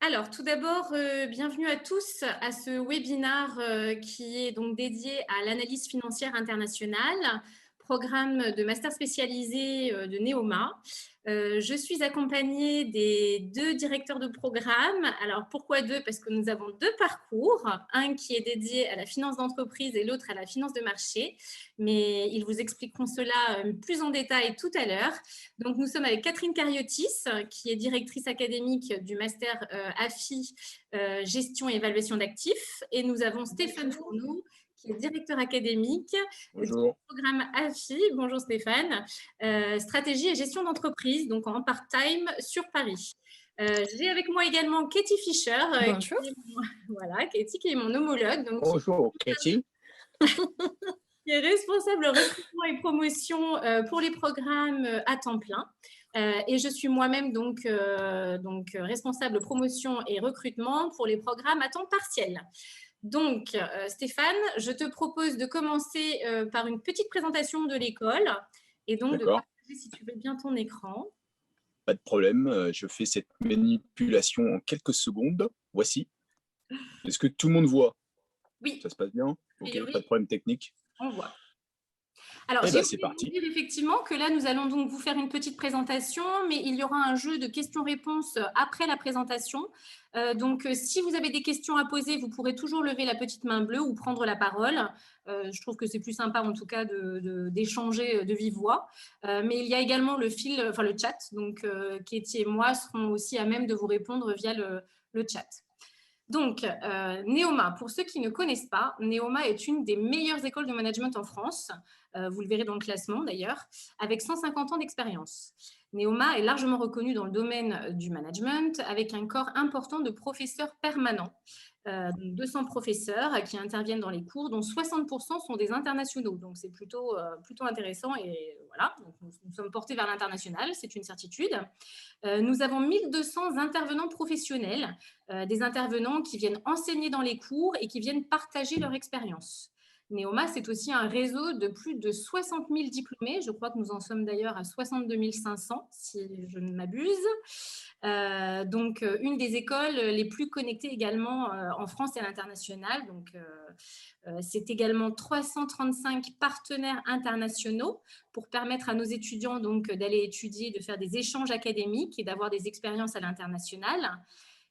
Alors, tout d'abord, bienvenue à tous à ce webinaire qui est donc dédié à l'analyse financière internationale, programme de master spécialisé de Neoma. Je suis accompagnée des deux directeurs de programme. Alors, pourquoi deux? Parce que nous avons deux parcours, un qui est dédié à la finance d'entreprise et l'autre à la finance de marché. Mais ils vous expliqueront cela plus en détail tout à l'heure. Donc, nous sommes avec Catherine Cariotis, qui est directrice académique du master AFI, gestion et évaluation d'actifs. Et nous avons Stéphane Fourneau, qui est directeur académique du Bonjour. programme AFI. Bonjour Stéphane. Stratégie et gestion d'entreprise, donc en part-time sur Paris. J'ai avec moi également Katie Fischer, Bonjour. voilà, Katie qui est mon homologue, donc Bonjour, Cathy. qui est responsable recrutement et promotion pour les programmes à temps plein. Et je suis moi-même donc responsable promotion et recrutement pour les programmes à temps partiel. Donc, Stéphane, je te propose de commencer par une petite présentation de l'école et donc de D'accord, partager, si tu veux bien, ton écran. pas de problème. Je fais cette manipulation en quelques secondes. Voici. Est-ce que tout le monde voit? Oui, Ça se passe bien? a Ok, pas de priori, problème technique. on voit. Alors, Eh j'ai bien, c'est oublié de vous parti. dire effectivement que là, nous allons donc vous faire une petite présentation, mais il y aura un jeu de questions-réponses après la présentation. Donc, si vous avez des questions à poser, vous pourrez toujours lever la petite main bleue ou prendre la parole. Je trouve que c'est plus sympa, en tout cas, d'échanger de vive voix. Mais il y a également le chat. Donc, Katie et moi serons aussi à même de vous répondre via le chat. Donc, Neoma, pour ceux qui ne connaissent pas, Neoma est une des meilleures écoles de management en France. Vous le verrez dans le classement d'ailleurs, avec 150 ans d'expérience. Neoma est largement reconnue dans le domaine du management, avec un corps important de professeurs permanents. 200 professeurs qui interviennent dans les cours, dont 60% sont des internationaux. Donc, c'est plutôt intéressant. Et voilà, donc, nous sommes portés vers l'international, c'est une certitude. Nous avons 1200 intervenants professionnels, des intervenants qui viennent enseigner dans les cours et qui viennent partager leur expérience. Neoma, c'est aussi un réseau de plus de 60 000 diplômés. Je crois que nous en sommes d'ailleurs à 62 500, si je ne m'abuse. Donc, une des écoles les plus connectées également en France et à l'international. Donc, c'est également 335 partenaires internationaux pour permettre à nos étudiants donc d'aller étudier, de faire des échanges académiques et d'avoir des expériences à l'international.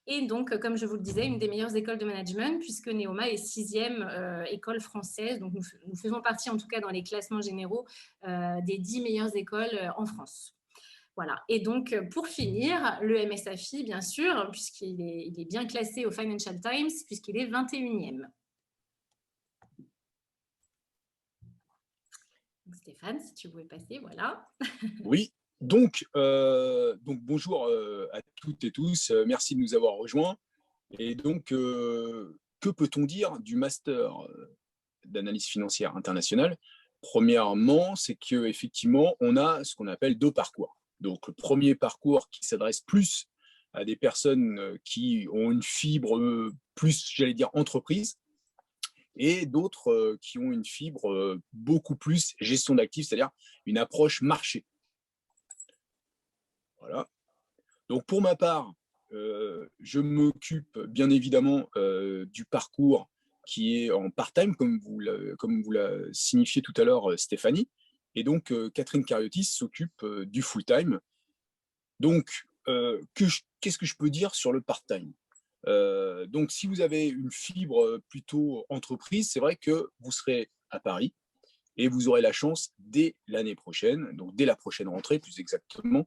Et donc, comme je vous le disais, une des meilleures écoles de management, puisque Neoma est 6e école française. Donc, nous faisons partie, en tout cas dans les classements généraux, des 10 meilleures écoles en France. Voilà. Et donc, pour finir, le MSAFI, bien sûr, puisqu'il est bien classé au Financial Times, puisqu'il est 21e. Donc, Stéphane, si tu pouvais passer, voilà. Oui. Donc bonjour à toutes et tous. Merci de nous avoir rejoints. Et donc, que peut-on dire du master d'analyse financière internationale? Premièrement, c'est qu'effectivement, on a ce qu'on appelle deux parcours. Donc, le premier parcours qui s'adresse plus à des personnes qui ont une fibre plus, j'allais dire, entreprise, et d'autres qui ont une fibre beaucoup plus gestion d'actifs, c'est-à-dire une approche marché. Voilà. Donc, pour ma part, je m'occupe bien évidemment du parcours qui est en part-time, comme vous l'a signifié tout à l'heure Stéphanie. Et donc, Catherine Cariotis s'occupe du full-time. Donc, qu'est-ce que je peux dire sur le part-time? Donc, si vous avez une fibre plutôt entreprise, c'est vrai que vous serez à Paris et vous aurez la chance dès l'année prochaine, donc dès la prochaine rentrée plus exactement,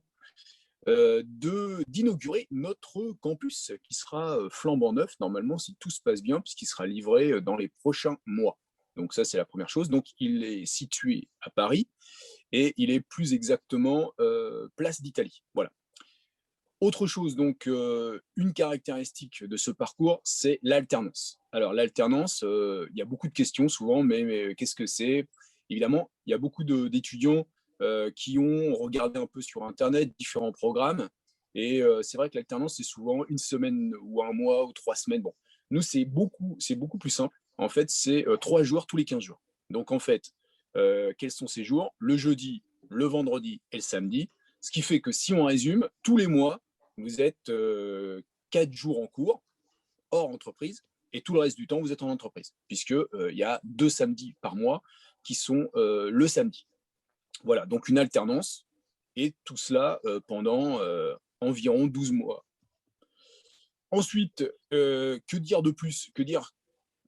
d'inaugurer notre campus qui sera flambant neuf normalement si tout se passe bien puisqu'il sera livré dans les prochains mois. Donc ça c'est la première chose. Donc il est situé à Paris et il est plus exactement place d'Italie. Voilà. Autre chose, donc, une caractéristique de ce parcours, c'est l'alternance. Alors, l'alternance, il y a beaucoup de questions souvent, mais qu'est-ce que c'est? Évidemment, il y a beaucoup d'étudiants qui ont regardé un peu sur Internet différents programmes. Et c'est vrai que l'alternance, c'est souvent une semaine ou un mois ou 3 semaines. Bon, nous, c'est beaucoup plus simple. En fait, c'est 3 jours tous les 15 jours. Donc, en fait, quels sont ces jours? Le jeudi, le vendredi et le samedi. Ce qui fait que si on résume, tous les mois, vous êtes 4 jours en cours, hors entreprise, et tout le reste du temps, vous êtes en entreprise, puisqu'il y a 2 samedis par mois qui sont le samedi. Voilà, donc une alternance, et tout cela pendant environ 12 mois. Ensuite, que dire de plus? Que dire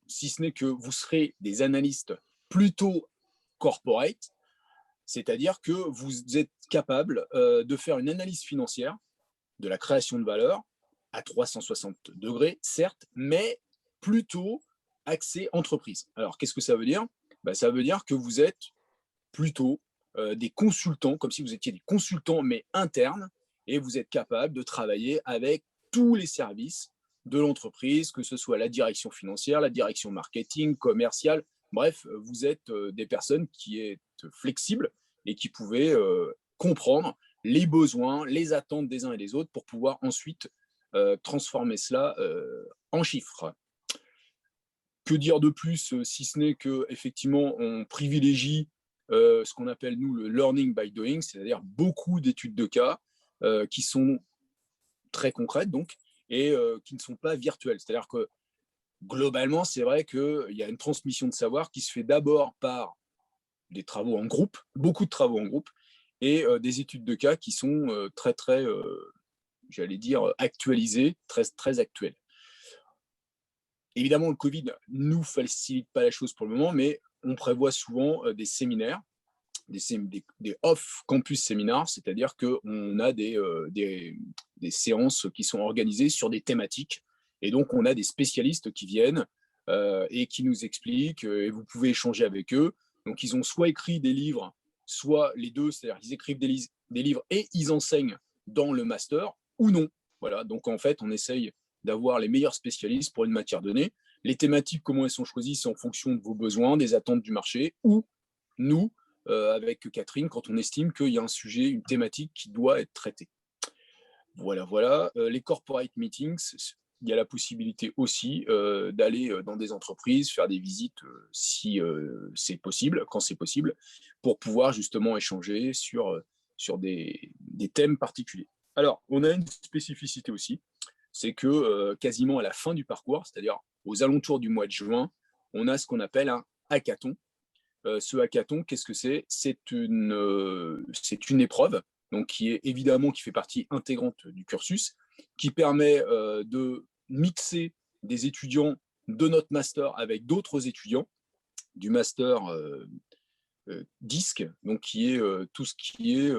si ce n'est que vous serez des analystes plutôt corporate, c'est-à-dire que vous êtes capable de faire une analyse financière de la création de valeur à 360 degrés, certes, mais plutôt axé entreprise. Alors, qu'est-ce que ça veut dire? Ça veut dire que vous êtes plutôt des consultants, comme si vous étiez des consultants, mais internes, et vous êtes capable de travailler avec tous les services de l'entreprise, que ce soit la direction financière, la direction marketing, commerciale. Bref, vous êtes des personnes qui êtes flexibles et qui pouvez comprendre les besoins, les attentes des uns et des autres pour pouvoir ensuite transformer cela en chiffres. Que dire de plus si ce n'est qu'effectivement on privilégie ce qu'on appelle nous le learning by doing, c'est-à-dire beaucoup d'études de cas qui sont très concrètes donc, et qui ne sont pas virtuelles. C'est-à-dire que globalement, c'est vrai qu'il y a une transmission de savoir qui se fait d'abord par des travaux en groupe, beaucoup de travaux en groupe, et des études de cas qui sont très, j'allais dire, actualisées, très, très actuelles. Évidemment, le Covid ne nous facilite pas la chose pour le moment, mais on prévoit souvent des séminaires, des off-campus séminaires, c'est-à-dire qu'on a des séances qui sont organisées sur des thématiques, et donc on a des spécialistes qui viennent et qui nous expliquent, et vous pouvez échanger avec eux. Donc ils ont soit écrit des livres, soit les deux, c'est-à-dire ils écrivent des livres et ils enseignent dans le master, ou non. Voilà, donc en fait, on essaye d'avoir les meilleurs spécialistes pour une matière donnée. Les thématiques, comment elles sont choisies, c'est en fonction de vos besoins, des attentes du marché, ou nous, avec Catherine, quand on estime qu'il y a un sujet, une thématique qui doit être traitée. Voilà, voilà. Les corporate meetings, il y a la possibilité aussi d'aller dans des entreprises, faire des visites si c'est possible, quand c'est possible, pour pouvoir justement échanger sur des thèmes particuliers. Alors, on a une spécificité aussi, c'est que quasiment à la fin du parcours, c'est-à-dire aux alentours du mois de juin, on a ce qu'on appelle un hackathon. Ce hackathon, qu'est-ce que c'est? C'est une épreuve, donc qui fait partie intégrante du cursus, qui permet de mixer des étudiants de notre master avec d'autres étudiants du master DISC, donc qui est tout ce qui est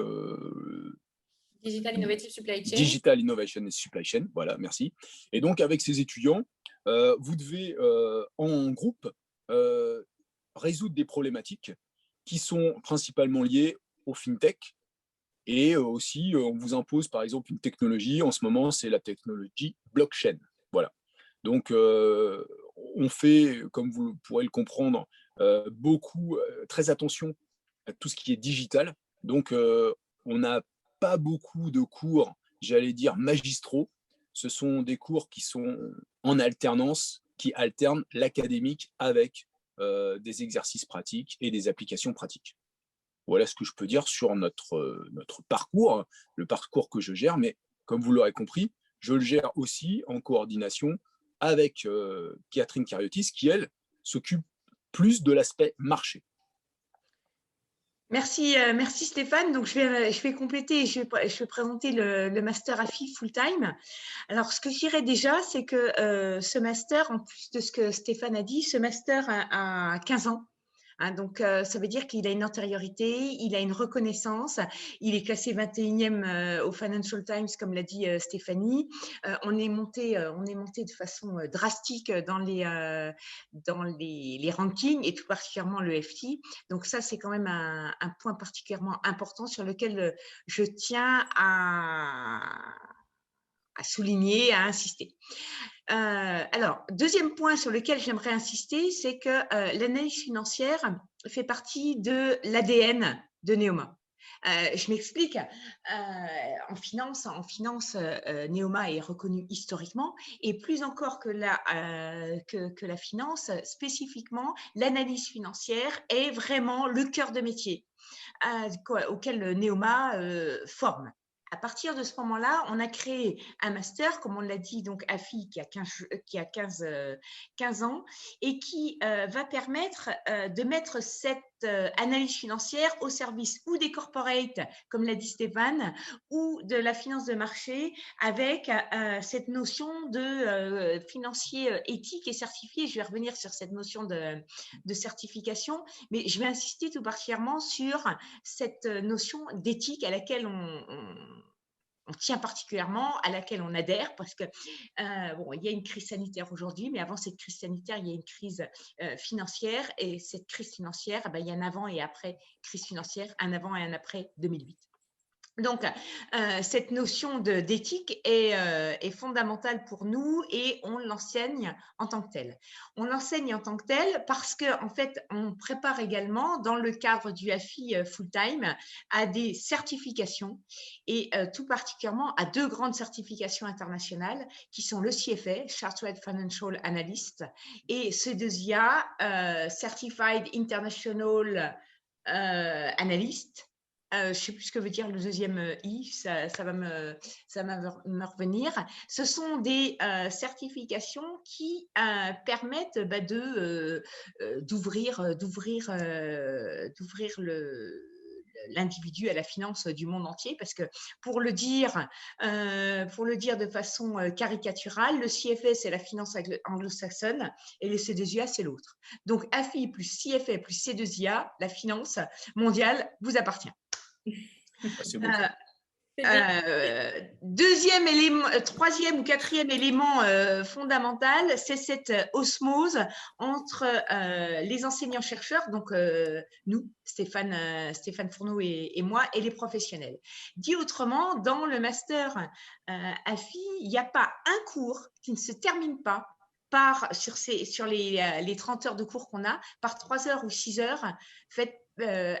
Digital Innovative Supply Chain. Digital Innovation and Supply Chain, voilà, merci. Et donc avec ces étudiants, vous devez en groupe résoudre des problématiques qui sont principalement liées au fintech, et aussi on vous impose par exemple une technologie. En ce moment, c'est la technologie blockchain. Voilà. Donc on fait, comme vous pourrez le comprendre, très attention à tout ce qui est digital. Donc on n'a pas beaucoup de cours, j'allais dire magistraux. Ce sont des cours qui sont en alternance, qui alternent l'académique avec des exercices pratiques et des applications pratiques. Voilà ce que je peux dire sur notre parcours, le parcours que je gère, mais comme vous l'aurez compris, je le gère aussi en coordination avec Catherine Cariotis, qui, elle, s'occupe plus de l'aspect marché. Merci, merci Stéphane. Donc, je vais compléter et je vais présenter le master AFI full-time. Alors, ce que je dirais déjà, c'est que ce master, en plus de ce que Stéphane a dit, ce master a 15 ans. Hein, donc, ça veut dire qu'il a une antériorité, il a une reconnaissance, il est classé 21e au Financial Times, comme l'a dit Stéphanie. On est monté de façon drastique dans les rankings, et tout particulièrement le FT. Donc, ça, c'est quand même un point particulièrement important sur lequel je tiens à souligner, à insister. Alors, deuxième point sur lequel j'aimerais insister, c'est que l'analyse financière fait partie de l'ADN de Neoma. Je m'explique. En finance, Neoma est reconnu historiquement, et plus encore que la finance, spécifiquement, l'analyse financière est vraiment le cœur de métier auquel Neoma forme. À partir de ce moment-là, on a créé un master, comme on l'a dit, donc AFI, qui a 15 ans, et qui va permettre de mettre cette analyse financière au service ou des corporates, comme l'a dit Stéphane, ou de la finance de marché, avec cette notion de financier éthique et certifié. Je vais revenir sur cette notion de certification, mais je vais insister tout particulièrement sur cette notion d'éthique à laquelle on tient particulièrement, à laquelle on adhère, parce que bon, il y a une crise sanitaire aujourd'hui, mais avant cette crise sanitaire, il y a une crise financière, et cette crise financière, il y a un avant et après crise financière, un avant et un après 2008. Donc, cette notion d'éthique est fondamentale pour nous, et on l'enseigne en tant que telle. On l'enseigne en tant que telle parce qu'en fait, on prépare également, dans le cadre du AFI full-time, à des certifications, et tout particulièrement à 2 grandes certifications internationales qui sont le CFA, Chartered Financial Analyst, et C2IA, Certified International Analyst. Je ne sais plus ce que veut dire le deuxième I, ça va me revenir. Ce sont des certifications qui permettent d'ouvrir l'individu à la finance du monde entier, parce que pour le dire de façon caricaturale, le CFA, c'est la finance anglo-saxonne, et le C2IA, c'est l'autre. Donc AFI plus CFA plus C2IA, la finance mondiale vous appartient. C'est beau. Deuxième élément, troisième ou quatrième élément fondamental, c'est cette osmose entre les enseignants-chercheurs, donc nous, Stéphane Fourneau et moi, et les professionnels. Dit autrement, dans le master AFI, il n'y a pas un cours qui ne se termine pas sur les 30 heures de cours qu'on a, par 3 heures ou 6 heures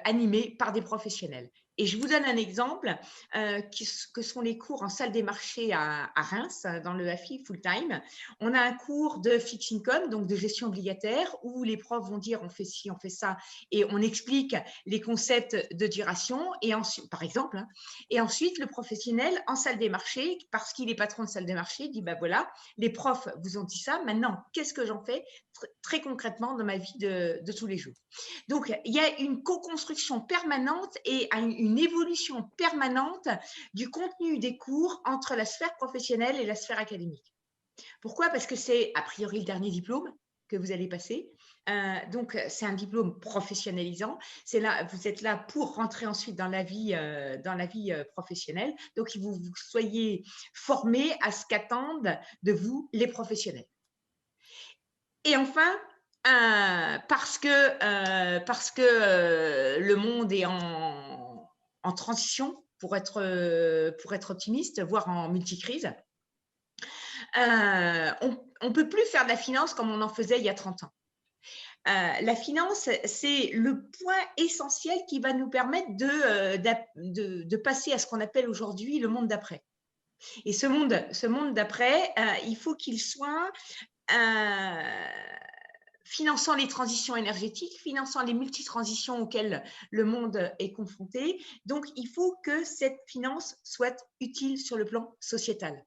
animées par des professionnels. Et je vous donne un exemple que sont les cours en salle des marchés à Reims, dans le AFI full-time. On a un cours de fixed income, donc de gestion obligataire, où les profs vont dire on fait ci, on fait ça, et on explique les concepts de duration, et ensuite, par exemple. Et ensuite, le professionnel en salle des marchés, parce qu'il est patron de salle des marchés, dit voilà, les profs vous ont dit ça, maintenant, qu'est-ce que j'en fais très concrètement dans ma vie de tous les jours. Donc, il y a une co-construction permanente et une évolution permanente du contenu des cours entre la sphère professionnelle et la sphère académique. Pourquoi? Parce que c'est a priori le dernier diplôme que vous allez passer. Donc, c'est un diplôme professionnalisant. Vous êtes là pour rentrer ensuite dans la vie professionnelle. Donc, il faut que vous soyez formés à ce qu'attendent de vous les professionnels. Et enfin, parce que le monde est en transition, pour être optimiste, voire en multicrise, on ne peut plus faire de la finance comme on en faisait il y a 30 ans. La finance, c'est le point essentiel qui va nous permettre de passer à ce qu'on appelle aujourd'hui le monde d'après. Et ce monde d'après, il faut qu'il soit finançant les transitions énergétiques, finançant les multitransitions auxquelles le monde est confronté. Donc, il faut que cette finance soit utile sur le plan sociétal.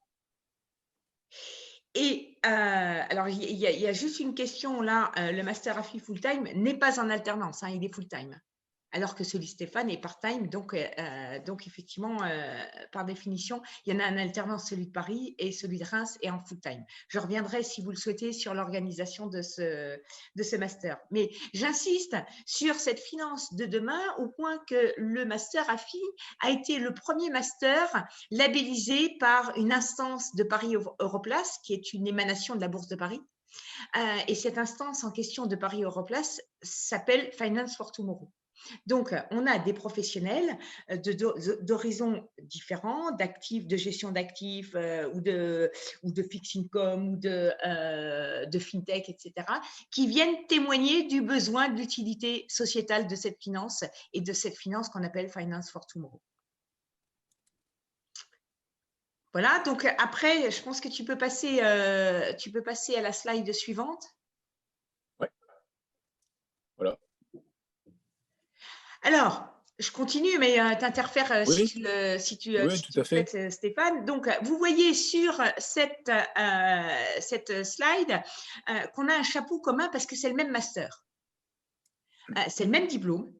Et alors, il y a juste une question là, le Master AFI Full-Time n'est pas en alternance, il est full-time. Alors que celui de Stéphane est part-time, donc effectivement, par définition, il y en a un alternance, celui de Paris, et celui de Reims est en full-time. Je reviendrai, si vous le souhaitez, sur l'organisation de ce master. Mais j'insiste sur cette finance de demain, au point que le master AFI a été le premier master labellisé par une instance de Paris Europlace, qui est une émanation de la Bourse de Paris. Et cette instance en question de Paris Europlace s'appelle Finance for Tomorrow. Donc, on a des professionnels d'horizons différents, d'actifs, de gestion d'actifs ou de fixed income ou de fintech, etc., qui viennent témoigner du besoin de l'utilité sociétale de cette finance et de cette finance qu'on appelle Finance for Tomorrow. Voilà, donc après, je pense que tu peux passer à la slide suivante. Ouais. Voilà. Alors, Je continue, mais tu interfères Oui, si tu oui, tout le à fait. souhaites, Stéphane. Donc, vous voyez sur cette slide qu'on a un chapeau commun parce que c'est le même master. C'est le même diplôme.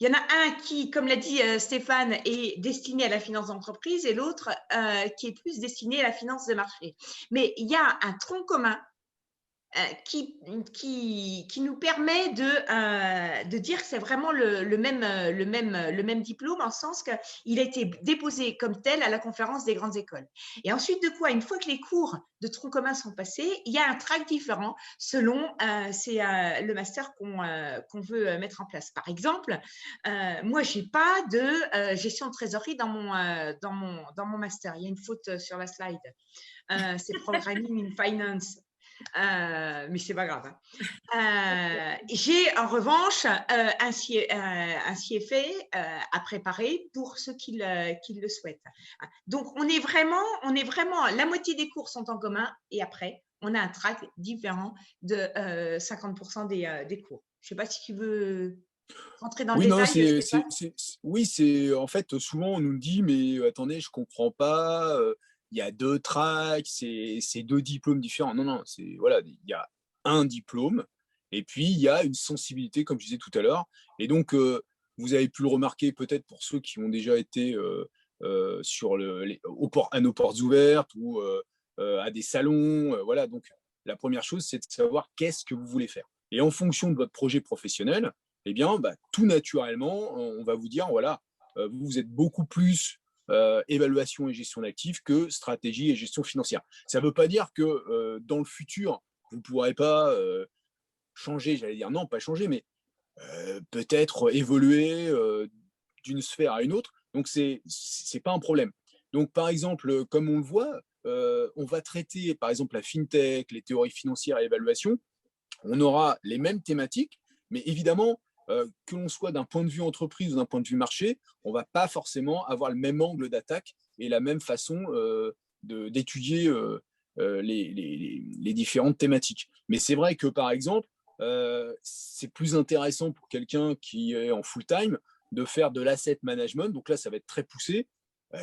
Il y en a un qui, comme l'a dit Stéphane, est destiné à la finance d'entreprise et l'autre qui est plus destiné à la finance de marché. Mais il y a un tronc commun qui nous permet de dire que c'est vraiment le même diplôme, en sens qu'il a été déposé comme tel à la conférence des grandes écoles. Et ensuite de quoi, une fois que les cours de tronc commun sont passés, il y a un track différent selon le master qu'on veut mettre en place. Par exemple, moi, je n'ai pas de gestion de trésorerie dans mon master. Il y a une faute sur la slide. C'est Programming in Finance. Mais c'est pas grave. J'ai en revanche un CFA à préparer pour ceux qui le souhaitent. Donc, on est vraiment, la moitié des cours sont en commun et après, on a un track différent de 50% des cours. Je ne sais pas si tu veux rentrer dans le Oui, non, détail, Stéphane. oui, c'est en fait souvent on nous dit mais attendez, je comprends pas. Il y a deux tracks, c'est deux diplômes différents. Non, non, c'est voilà, il y a un diplôme et puis il y a une sensibilité, comme je disais tout à l'heure. Et donc vous avez pu le remarquer peut-être pour ceux qui ont déjà été sur à nos portes ouvertes ou à des salons. Voilà, donc la première chose, c'est de savoir qu'est-ce que vous voulez faire. Et en fonction de votre projet professionnel, eh bien, tout naturellement, on va vous dire, voilà, vous êtes beaucoup plus évaluation et gestion d'actifs que stratégie et gestion financière. Ça ne veut pas dire que dans le futur, vous ne pourrez pas changer, j'allais dire non, pas changer, mais peut-être évoluer d'une sphère à une autre. Donc, ce n'est pas un problème. Donc, par exemple, comme on le voit, on va traiter, par exemple, la fintech, les théories financières et l'évaluation. On aura les mêmes thématiques, mais évidemment, que l'on soit d'un point de vue entreprise ou d'un point de vue marché, on ne va pas forcément avoir le même angle d'attaque et la même façon d'étudier les différentes thématiques. Mais c'est vrai que, par exemple, c'est plus intéressant pour quelqu'un qui est en full-time de faire de l'asset management. Donc là, ça va être très poussé.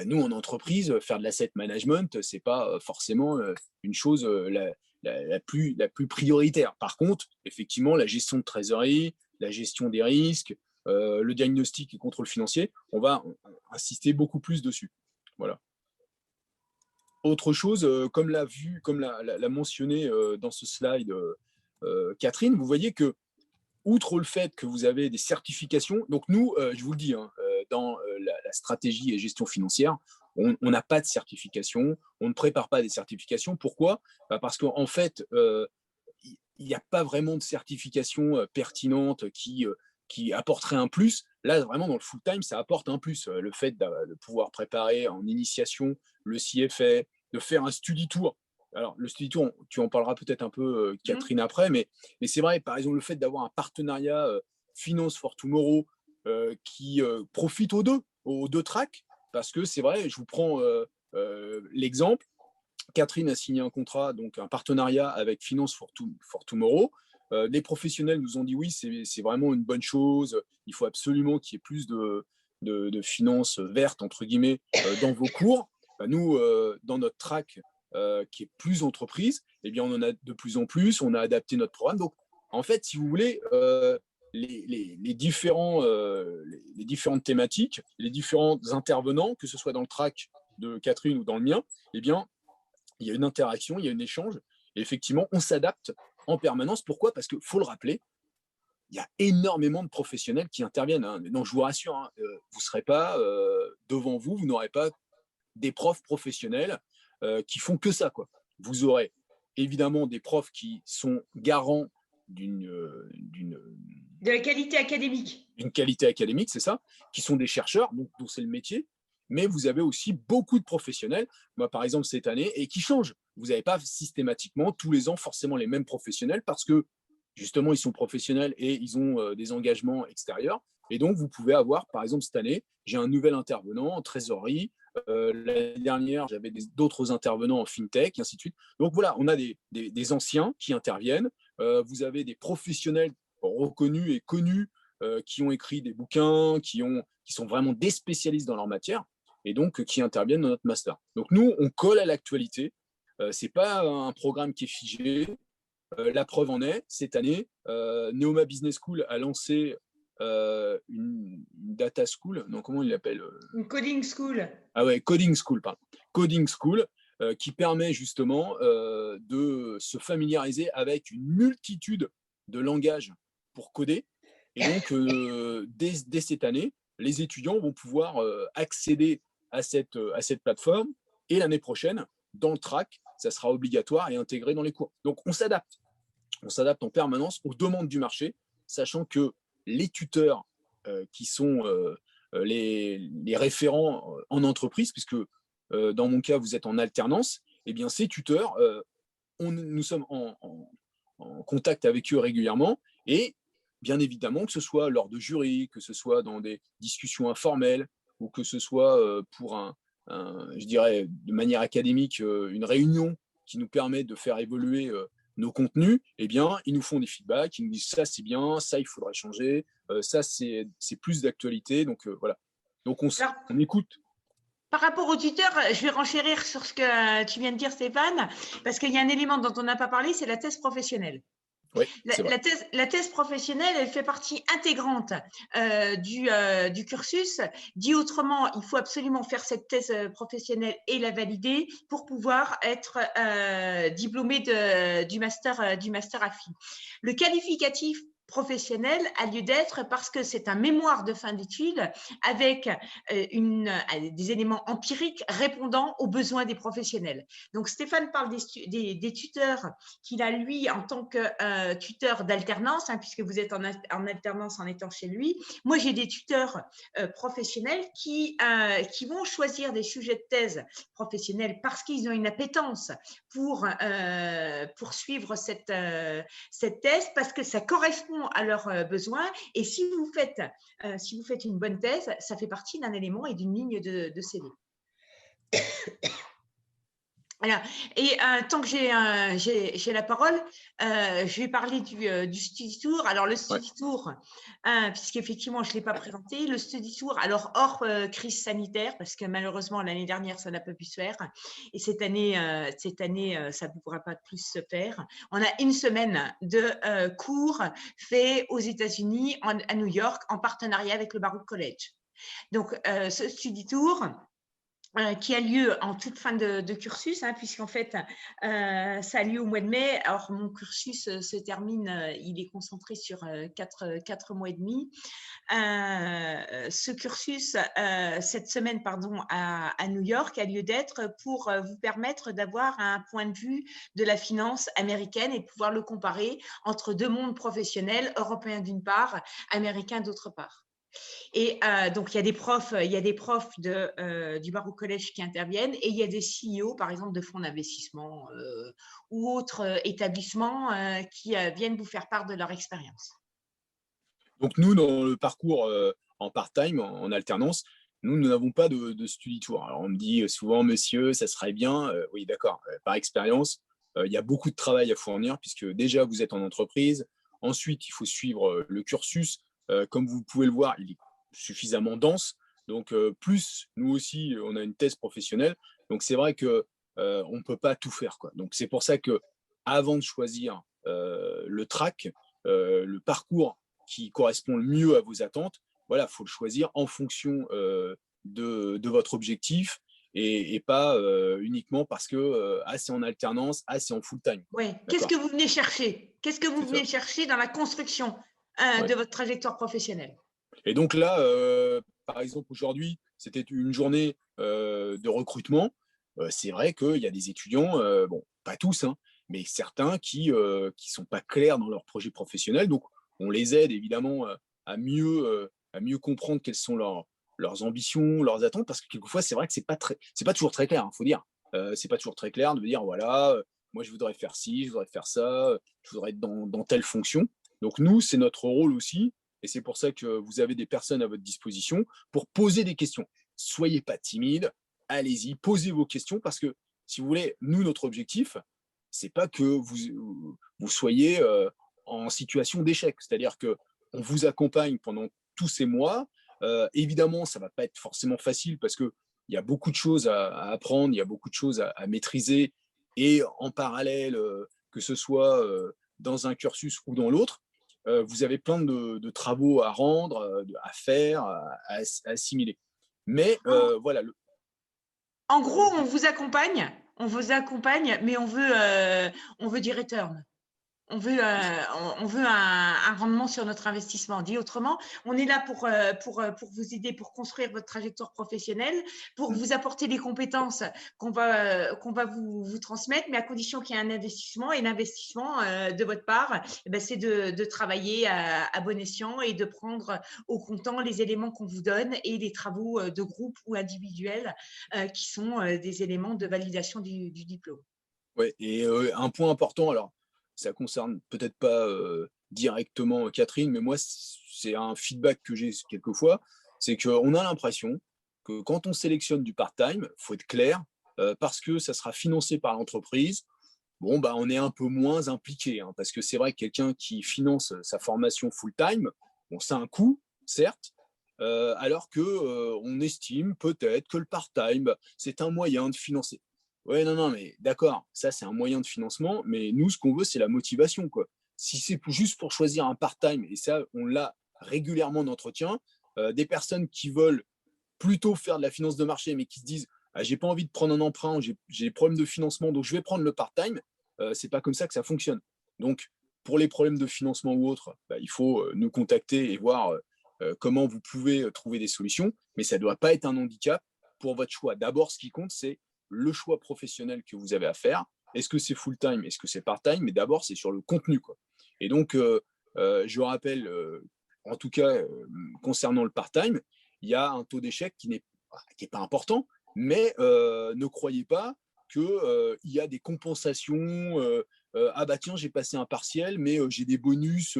Nous, en entreprise, faire de l'asset management, ce n'est pas forcément une chose la plus prioritaire. Par contre, effectivement, la gestion de trésorerie, la gestion des risques, le diagnostic et contrôle financier, on va insister beaucoup plus dessus. Voilà. Autre chose, comme l'a mentionné dans ce slide Catherine, vous voyez que, outre le fait que vous avez des certifications, donc nous, je vous le dis, hein, dans la stratégie et gestion financière, on n'a pas de certification, on ne prépare pas des certifications. Pourquoi ? Parce qu'en fait, il n'y a pas vraiment de certification pertinente qui apporterait un plus. Là, vraiment, dans le full-time, ça apporte un plus. Le fait de pouvoir préparer en initiation le CFA, de faire un study tour. Alors, le study tour, tu en parleras peut-être un peu, Catherine, après, mais c'est vrai, par exemple, le fait d'avoir un partenariat Finance for Tomorrow qui profite aux deux tracks, parce que c'est vrai, je vous prends l'exemple. Catherine a signé un contrat, donc un partenariat avec Finance for Tomorrow. Les professionnels nous ont dit oui, c'est vraiment une bonne chose. Il faut absolument qu'il y ait plus de finances vertes, entre guillemets, dans vos cours. Nous, dans notre track qui est plus entreprise, eh bien, on en a de plus en plus. On a adapté notre programme. Donc, en fait, si vous voulez, les différentes thématiques, les différents intervenants, que ce soit dans le track de Catherine ou dans le mien, eh bien, il y a une interaction, il y a un échange. Et effectivement, on s'adapte en permanence. Pourquoi ? Parce qu'il faut le rappeler, il y a énormément de professionnels qui interviennent. Hein. Donc, je vous rassure, hein, vous ne serez pas devant vous, vous n'aurez pas des profs professionnels qui font que ça, quoi. Vous aurez évidemment des profs qui sont garants de la qualité académique. D'une qualité académique, c'est ça, qui sont des chercheurs, dont c'est le métier, mais vous avez aussi beaucoup de professionnels, moi par exemple cette année, et qui changent. Vous n'avez pas systématiquement tous les ans forcément les mêmes professionnels parce que justement ils sont professionnels et ils ont des engagements extérieurs. Et donc vous pouvez avoir, par exemple cette année, j'ai un nouvel intervenant en trésorerie, l'année dernière j'avais d'autres intervenants en fintech, et ainsi de suite. Donc voilà, on a des anciens qui interviennent, vous avez des professionnels reconnus et connus qui ont écrit des bouquins, qui sont vraiment des spécialistes dans leur matière, et donc qui interviennent dans notre master. Donc nous, on colle à l'actualité. Ce n'est pas un programme qui est figé. La preuve en est, cette année, Neoma Business School a lancé une data school, non, comment il l'appelle Une coding school. Ah ouais, coding school, pardon. Coding school, qui permet justement de se familiariser avec une multitude de langages pour coder. Et donc, dès cette année, les étudiants vont pouvoir accéder à cette plateforme. Et l'année prochaine, dans le track, ça sera obligatoire et intégré dans les cours. Donc, on s'adapte. On s'adapte en permanence aux demandes du marché, sachant que les tuteurs qui sont les référents en entreprise, puisque dans mon cas, vous êtes en alternance, eh bien, ces tuteurs, nous sommes en contact avec eux régulièrement, et bien évidemment, que ce soit lors de jurys, que ce soit dans des discussions informelles, ou que ce soit pour je dirais, de manière académique, une réunion qui nous permet de faire évoluer nos contenus, eh bien, ils nous font des feedbacks, ils nous disent ça c'est bien, ça il faudrait changer, ça c'est plus d'actualité, donc voilà. Donc on écoute. Par rapport aux tuteurs, je vais renchérir sur ce que tu viens de dire, Stéphane, parce qu'il y a un élément dont on n'a pas parlé, c'est la thèse professionnelle. Oui, la thèse professionnelle, elle fait partie intégrante du cursus. Dit autrement, il faut absolument faire cette thèse professionnelle et la valider pour pouvoir être diplômé du master AFI. Le qualificatif professionnel a lieu d'être parce que c'est un mémoire de fin d'études avec des éléments empiriques répondant aux besoins des professionnels. Donc, Stéphane parle des tuteurs qu'il a, lui, en tant que tuteur d'alternance, puisque vous êtes en alternance en étant chez lui. Moi, j'ai des tuteurs professionnels qui vont choisir des sujets de thèse professionnels parce qu'ils ont une appétence pour suivre cette thèse, parce que ça correspond à leurs besoins. Et si vous faites une bonne thèse, ça fait partie d'un élément et d'une ligne de CV. Voilà. Et tant que j'ai la parole, je vais parler du study tour. Alors le study tour, puisqu'effectivement je ne l'ai pas présenté, le study tour, alors hors crise sanitaire, parce que malheureusement l'année dernière ça n'a pas pu se faire, et cette année ça ne pourra pas plus se faire. On a une semaine de cours faits aux États-Unis, à New York, en partenariat avec le Baruch College. Donc ce study tour qui a lieu en toute fin de cursus, puisqu'en fait, ça a lieu au mois de mai. Alors, mon cursus se termine, il est concentré sur 4 mois et demi. Ce cursus, cette semaine, à New York, a lieu d'être pour vous permettre d'avoir un point de vue de la finance américaine et de pouvoir le comparer entre deux mondes professionnels, européens d'une part, américains d'autre part. Et donc, il y a des profs du Baruch College qui interviennent, et il y a des CEO, par exemple, de fonds d'investissement ou autres établissements qui viennent vous faire part de leur expérience. Donc, nous, dans le parcours en part-time, en alternance, nous n'avons pas de study tour. Alors, on me dit souvent, monsieur, ça serait bien. Oui, d'accord. Par expérience, il y a beaucoup de travail à fournir, puisque déjà, vous êtes en entreprise. Ensuite, il faut suivre le cursus. Comme vous pouvez le voir, il est suffisamment dense. Donc, plus nous aussi, on a une thèse professionnelle. Donc, c'est vrai qu'on ne peut pas tout faire, quoi. Donc, c'est pour ça qu'avant de choisir le track, le parcours qui correspond le mieux à vos attentes, voilà, il faut le choisir en fonction de votre objectif, et pas uniquement parce que c'est en alternance, c'est en full-time. Oui. Qu'est-ce que vous venez chercher? Qu'est-ce que vous venez chercher dans la construction de votre trajectoire professionnelle? Et donc là, par exemple, aujourd'hui, c'était une journée de recrutement. C'est vrai qu'il y a des étudiants, bon, pas tous, mais certains qui sont pas clairs dans leur projet professionnel. Donc, on les aide évidemment à mieux comprendre quelles sont leurs ambitions, leurs attentes, parce que quelquefois, c'est vrai que c'est pas toujours très clair, faut dire. C'est pas toujours très clair de dire, voilà, moi, je voudrais faire ci, je voudrais faire ça, je voudrais être dans telle fonction. Donc, nous, c'est notre rôle aussi. Et c'est pour ça que vous avez des personnes à votre disposition pour poser des questions. Soyez pas timide, allez-y, posez vos questions, parce que, si vous voulez, nous, notre objectif, c'est pas que vous soyez en situation d'échec. C'est-à-dire que on vous accompagne pendant tous ces mois. Évidemment, ça ne va pas être forcément facile parce qu'il y a beaucoup de choses à apprendre, il y a beaucoup de choses à maîtriser. Et en parallèle, que ce soit dans un cursus ou dans l'autre, vous avez plein de travaux à rendre, à faire, à assimiler. Mais voilà. En gros, on vous accompagne, mais on veut du return. On veut un rendement sur notre investissement. Dit autrement, on est là pour vous aider, pour construire votre trajectoire professionnelle, pour vous apporter les compétences qu'on va vous transmettre, mais à condition qu'il y ait un investissement. Et l'investissement de votre part, c'est de travailler à bon escient et de prendre au comptant les éléments qu'on vous donne et les travaux de groupe ou individuels qui sont des éléments de validation du diplôme. Ouais, et un point important, alors ça concerne peut-être pas directement Catherine, mais moi c'est un feedback que j'ai quelquefois, c'est qu'on a l'impression que quand on sélectionne du part-time, il faut être clair, parce que ça sera financé par l'entreprise, bon, bah, on est un peu moins impliqué, hein, parce que c'est vrai que quelqu'un qui finance sa formation full-time, bon, c'est un coût, certes, alors qu'on estime peut-être que le part-time, c'est un moyen de financer. Ouais, non, non, mais d'accord, ça c'est un moyen de financement, mais nous, ce qu'on veut, c'est la motivation, quoi. Si c'est juste pour choisir un part-time, et ça, on l'a régulièrement d'entretien, des personnes qui veulent plutôt faire de la finance de marché, mais qui se disent ah, j'ai pas envie de prendre un emprunt, j'ai des problèmes de financement, donc je vais prendre le part-time. C'est pas comme ça que ça fonctionne. Donc, pour les problèmes de financement ou autres, bah, il faut nous contacter et voir comment vous pouvez trouver des solutions, mais ça ne doit pas être un handicap pour votre choix. D'abord, ce qui compte, c'est le choix professionnel que vous avez à faire. Est-ce que c'est full-time, est-ce que c'est part-time? Mais d'abord, c'est sur le contenu, quoi. Et donc, je rappelle, en tout cas, concernant le part-time, il y a un taux d'échec qui n'est pas important, mais ne croyez pas qu'il y a des compensations. Ah bah tiens, j'ai passé un partiel, mais j'ai des bonus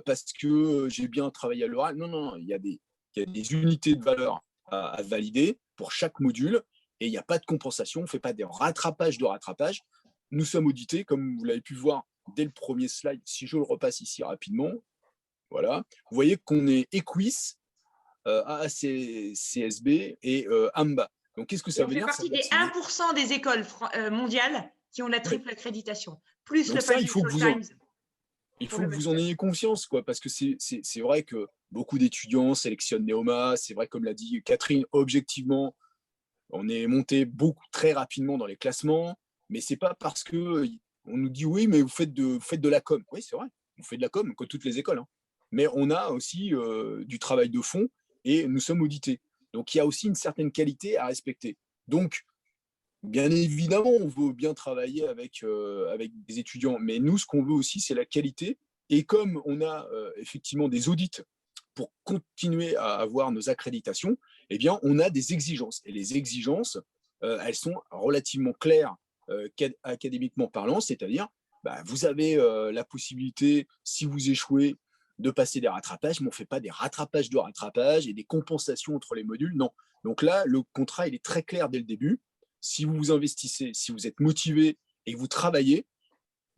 parce que j'ai bien travaillé à l'oral. Non, non, non, il y a des unités de valeur à valider pour chaque module et il n'y a pas de compensation, on ne fait pas des rattrapages de rattrapage. Nous sommes audités, comme vous l'avez pu voir dès le premier slide, si je le repasse ici rapidement. Voilà. Vous voyez qu'on est EQUIS, AACSB et AMBA. Donc, qu'est-ce que ça Et on veut fait dire? partie des 1% des écoles mondiales qui ont la triple accréditation, plus donc le ça, Financial Times. il faut que vous en ayez conscience, quoi, parce que c'est vrai que beaucoup d'étudiants sélectionnent Neoma. C'est vrai, comme l'a dit Catherine, objectivement, on est monté très rapidement dans les classements, mais c'est pas parce que on nous dit oui, mais vous faites de la com. Oui, c'est vrai, on fait de la com, comme toutes les écoles, hein. Mais on a aussi du travail de fond et nous sommes audités. Donc il y a aussi une certaine qualité à respecter. Donc, bien évidemment, on veut bien travailler avec des étudiants, mais nous, ce qu'on veut aussi, c'est la qualité. Et comme on a effectivement des audits pour continuer à avoir nos accréditations, eh bien, on a des exigences. Et les exigences, elles sont relativement claires académiquement parlant, c'est-à-dire, bah, vous avez la possibilité, si vous échouez, de passer des rattrapages, mais on ne fait pas des rattrapages de rattrapage et des compensations entre les modules, non. Donc là, le contrat, il est très clair dès le début. Si vous vous investissez, si vous êtes motivé et que vous travaillez,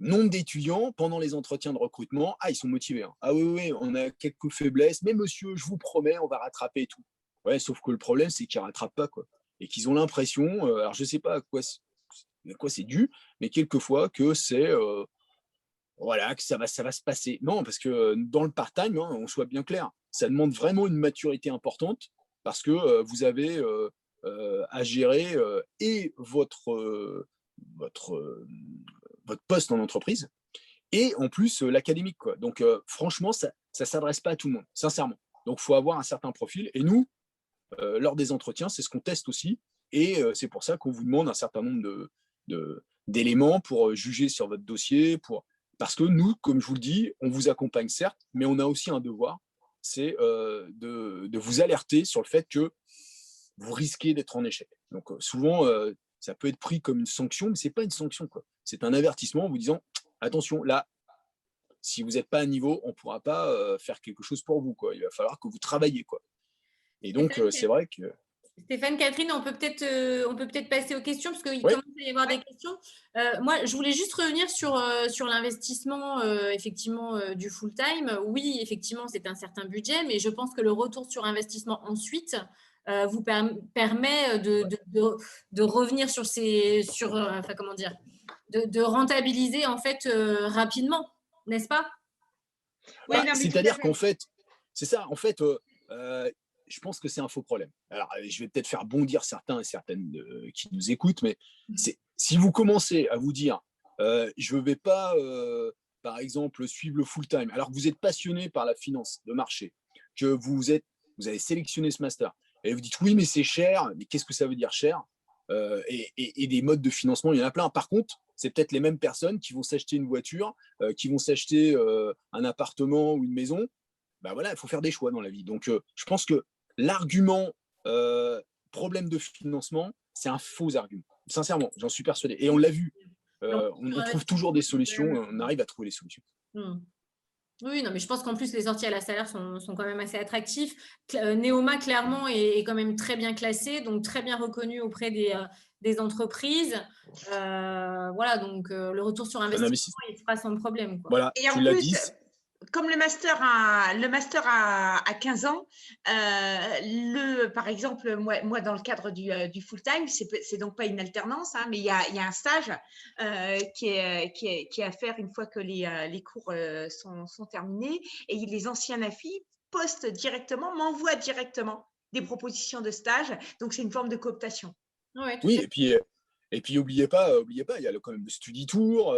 nombre d'étudiants pendant les entretiens de recrutement, ils sont motivés, hein. Ah oui, oui, on a quelques faiblesses, mais monsieur, je vous promets, on va rattraper et tout. Ouais, sauf que le problème, c'est qu'ils ne rattrapent pas, quoi. Et qu'ils ont l'impression, alors je ne sais pas à quoi c'est dû, mais quelquefois que c'est voilà, que ça va se passer. Non, parce que dans le part-time, hein, on soit bien clair, ça demande vraiment une maturité importante parce que vous avez à gérer et votre, votre poste en entreprise et en plus l'académique, quoi. Donc franchement, ça ne s'adresse pas à tout le monde, sincèrement. Donc il faut avoir un certain profil. Et nous, lors des entretiens, c'est ce qu'on teste aussi. Et c'est pour ça qu'on vous demande un certain nombre d'éléments pour juger sur votre dossier. Parce que nous, comme je vous le dis, on vous accompagne certes, mais on a aussi un devoir, c'est de vous alerter sur le fait que vous risquez d'être en échec. Donc souvent, ça peut être pris comme une sanction, mais ce n'est pas une sanction, quoi. C'est un avertissement en vous disant, attention, là, si vous n'êtes pas à niveau, on ne pourra pas faire quelque chose pour vous, quoi. Il va falloir que vous travailliez, quoi. Et donc, c'est vrai que Stéphane, Catherine, on peut peut-être passer aux questions parce qu'il Oui, commence à y avoir des questions. Moi, je voulais juste revenir sur l'investissement effectivement du full-time. Oui, effectivement, c'est un certain budget, mais je pense que le retour sur investissement ensuite vous permet de revenir enfin, comment dire, de rentabiliser en fait rapidement, n'est-ce pas? Oui, non, mais tout à c'est-à-dire qu'en fait. fait, c'est ça, en fait, je pense que c'est un faux problème. Alors, je vais peut-être faire bondir certains et certaines qui nous écoutent, mais si vous commencez à vous dire, je ne vais pas, par exemple, suivre le full-time, alors que vous êtes passionné par la finance de marché, que vous avez sélectionné ce master, et vous dites oui, mais c'est cher, mais qu'est-ce que ça veut dire cher? Et des modes de financement, il y en a plein. Par contre, c'est peut-être les mêmes personnes qui vont s'acheter une voiture, qui vont s'acheter un appartement ou une maison. Ben voilà, il faut faire des choix dans la vie. Donc, je pense que l'argument problème de financement, c'est un faux argument. Sincèrement, j'en suis persuadé. Et on l'a vu. On trouve toujours des solutions, on arrive à trouver les solutions. Hmm. Oui, non, mais je pense qu'en plus, les sorties à la salaire sont quand même assez attractifs. Neoma, clairement, est quand même très bien classé, donc très bien reconnu auprès des entreprises. Voilà, donc le retour sur C'est un investissement, investissement. il sera sans problème, quoi. Voilà, Et tu en l'as plus, dit. comme le master a 15 ans, par exemple, moi, dans le cadre du full-time, c'est donc pas une alternance, hein, mais il y a un stage qui est à faire une fois que les cours sont terminés. Et les anciens NAFI postent directement, m'envoient directement des propositions de stage. Donc, c'est une forme de cooptation. Ouais, tout Oui, à et puis oubliez pas, il y a quand même le study tour,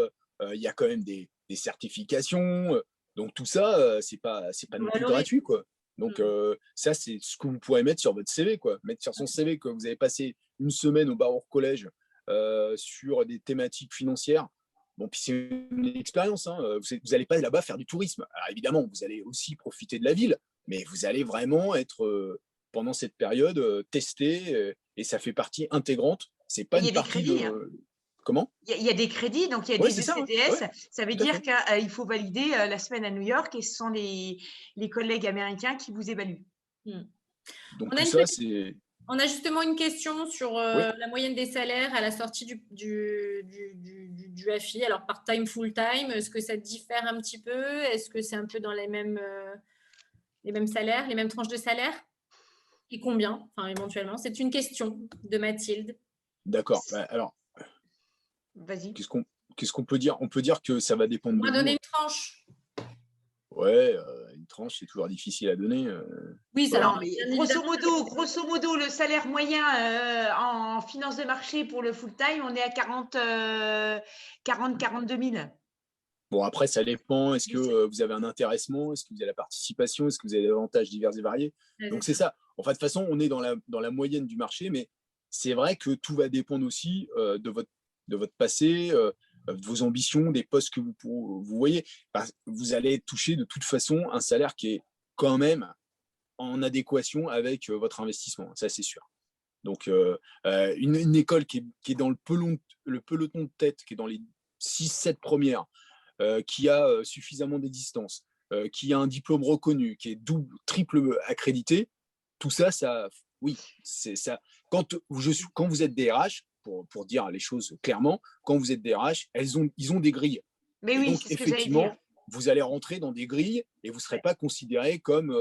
il y a quand même des certifications. Donc tout ça, c'est pas non plus valorise. gratuit, quoi. Donc Hmm. ça, c'est ce que vous pourrez mettre sur votre CV, quoi. Mettre sur son CV que vous avez passé une semaine au Baroque Collège sur des thématiques financières. Bon, puis c'est une expérience, hein. Vous n'allez pas là-bas faire du tourisme. Alors évidemment, vous allez aussi profiter de la ville, mais vous allez vraiment être pendant cette période testé et ça fait partie intégrante. C'est pas Et il y une a des partie crédits, hein. de comment? Il y a des crédits, donc il y a Ouais, des c'est ça, ouais, ECTS. Ça veut tout à dire fait. qu'il faut valider la semaine à New York et ce sont les collègues américains qui vous évaluent. Hmm. Donc On a tout une ça, petite c'est On a justement une question sur oui. la moyenne des salaires à la sortie du FI. Alors, part-time, full-time, est-ce que ça diffère un petit peu? Est-ce que c'est un peu dans les mêmes salaires, les mêmes tranches de salaire? Et combien? Enfin, éventuellement. C'est une question de Mathilde. D'accord. Bah, alors, Vas-y. qu'est-ce qu'on qu'est-ce qu'on peut dire? On peut dire que ça va dépendre On de va donner vous, hein. une tranche. Ouais, une tranche, c'est toujours difficile à donner. Oui, Voilà. alors, Non, mais bien évidemment, grosso modo, le salaire moyen en finance de marché pour le full-time, on est à 42 000. Bon, après, ça dépend. Est-ce que 10. vous avez un intéressement? Est-ce que vous avez la participation? Est-ce que vous avez des avantages divers et variés? Donc, c'est ça. En fait, de toute façon, on est dans la moyenne du marché, mais c'est vrai que tout va dépendre aussi de votre passé, de vos ambitions, des postes que vous voyez. Vous allez toucher de toute façon un salaire qui est quand même en adéquation avec votre investissement. Ça, c'est sûr. Donc, une école qui est dans le peloton de tête, qui est dans les 6-7 premières, qui a suffisamment des distances, qui a un diplôme reconnu, qui est double, triple accrédité, tout ça, oui, c'est ça. Quand vous êtes DRH, pour dire les choses clairement, quand vous êtes DRH, ils ont des grilles. Mais Et oui, donc, c'est ce que j'allais dire. effectivement, vous allez rentrer dans des grilles et vous ne serez pas considéré comme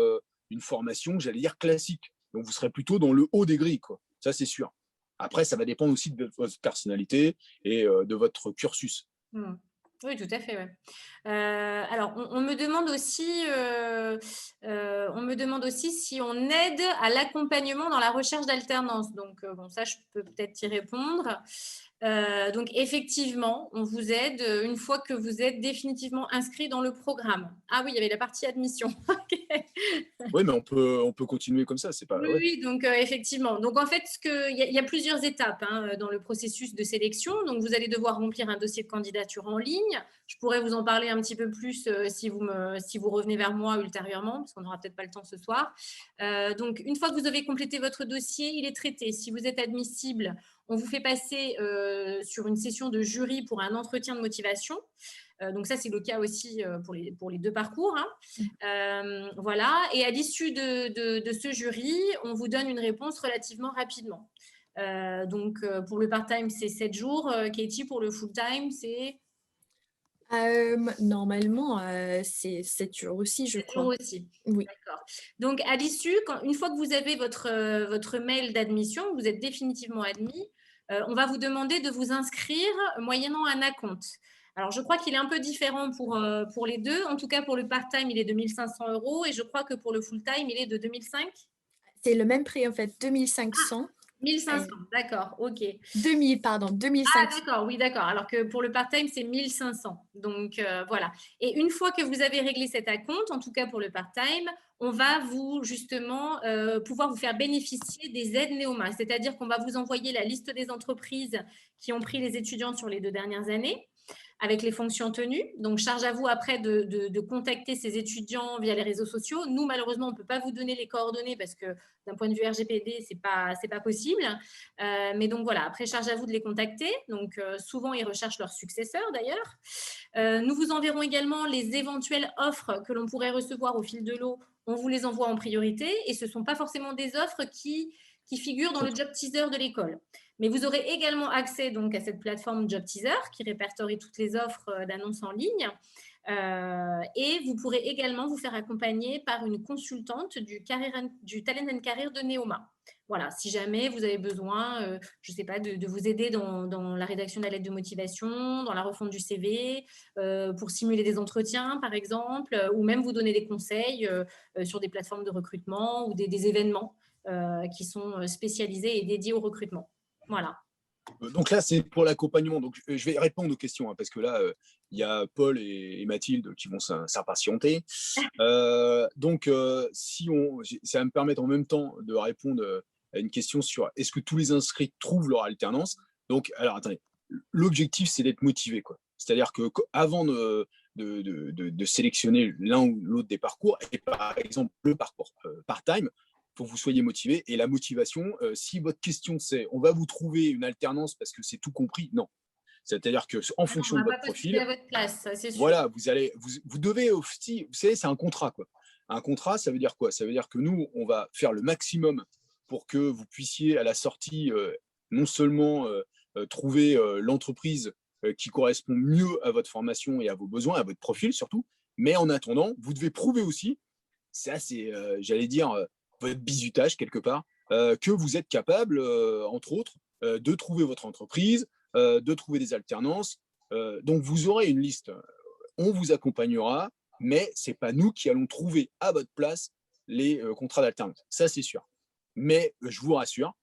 une formation, j'allais dire, classique. Donc, vous serez plutôt dans le haut des grilles, quoi. Ça, c'est sûr. Après, ça va dépendre aussi de votre personnalité et de votre cursus. Hmm. Oui, tout à fait. Ouais. Alors, on me demande aussi si on aide à l'accompagnement dans la recherche d'alternance. Donc, bon, ça, je peux peut-être y répondre. Donc, effectivement, on vous aide une fois que vous êtes définitivement inscrit dans le programme. Ah oui, il y avait la partie admission. Ok. Oui, mais on peut continuer comme ça. C'est pas. Oui, Ouais. oui, donc effectivement. Donc en fait, il y a plusieurs étapes dans le processus de sélection. Donc vous allez devoir remplir un dossier de candidature en ligne. Je pourrais vous en parler un petit peu plus si vous revenez vers moi ultérieurement, parce qu'on n'aura peut-être pas le temps ce soir. Donc une fois que vous avez complété votre dossier, il est traité. Si vous êtes admissible, on vous fait passer sur une session de jury pour un entretien de motivation. Donc ça, c'est le cas aussi pour les deux parcours, hein. Voilà. Et à l'issue de ce jury, on vous donne une réponse relativement rapidement. Donc, pour le part-time, c'est 7 jours. Katie, pour le full-time, c'est… Normalement, c'est 7 jours aussi, je 7 jours crois. aussi. Oui. D'accord. Donc, à l'issue, une fois que vous avez votre mail d'admission, vous êtes définitivement admis, on va vous demander de vous inscrire moyennant un acompte. Alors, je crois qu'il est un peu différent pour les deux. En tout cas, pour le part-time, il est de 1 500 € et je crois que pour le full-time, il est de 2005. C'est le même prix, en fait, 2500. 1500, d'accord, ok. 2000, pardon, 2500. Ah, d'accord, oui, d'accord. Alors que pour le part-time, c'est 1500. Donc, voilà. Et une fois que vous avez réglé cet acompte, en tout cas pour le part-time, on va vous, justement, pouvoir vous faire bénéficier des aides Neoma. C'est-à-dire qu'on va vous envoyer la liste des entreprises qui ont pris les étudiants sur les 2 dernières années, avec les fonctions tenues. Donc, charge à vous après de contacter ces étudiants via les réseaux sociaux. Nous, malheureusement, on ne peut pas vous donner les coordonnées parce que d'un point de vue RGPD, ce n'est pas possible. Mais donc, voilà, après, charge à vous de les contacter. Donc, souvent, ils recherchent leur successeur, d'ailleurs. Nous vous enverrons également les éventuelles offres que l'on pourrait recevoir au fil de l'eau. On vous les envoie en priorité et ce ne sont pas forcément des offres qui figurent dans le job teaser de l'école. Mais vous aurez également accès donc, à cette plateforme Job Teaser qui répertorie toutes les offres d'annonces en ligne. Et vous pourrez également vous faire accompagner par une consultante du Talent and Career de Neoma. Voilà, si jamais vous avez besoin, je ne sais pas, de vous aider dans la rédaction de la lettre de motivation, dans la refonte du CV, pour simuler des entretiens, par exemple, ou même vous donner des conseils sur des plateformes de recrutement ou des événements qui sont spécialisés et dédiés au recrutement. Voilà. Donc là, c'est pour l'accompagnement. Donc, je vais répondre aux questions, hein, parce que là, il y a Paul et Mathilde qui vont s'impatienter. Donc, ça va me permettre en même temps de répondre à une question sur est-ce que tous les inscrits trouvent leur alternance. Donc, alors, attendez. L'objectif, c'est d'être motivé, quoi. C'est-à-dire qu'avant de sélectionner l'un ou l'autre des parcours, et par exemple le parcours part-time, faut que vous soyez motivé. Et la motivation, si votre question c'est on va vous trouver une alternance parce que c'est tout compris, non. C'est-à-dire qu'en fonction de votre profil, à votre place, ça, c'est sûr. Voilà, vous devez aussi, vous savez, c'est un contrat, quoi. Un contrat, ça veut dire quoi? Ça veut dire que nous, on va faire le maximum pour que vous puissiez à la sortie non seulement trouver l'entreprise qui correspond mieux à votre formation et à vos besoins, à votre profil surtout, mais en attendant, vous devez prouver aussi, ça c'est, j'allais dire, votre bizutage quelque part, que vous êtes capable, entre autres, de trouver votre entreprise, de trouver des alternances. Donc, vous aurez une liste. On vous accompagnera, mais ce n'est pas nous qui allons trouver à votre place les contrats d'alternance. Ça, c'est sûr. Mais je vous rassure,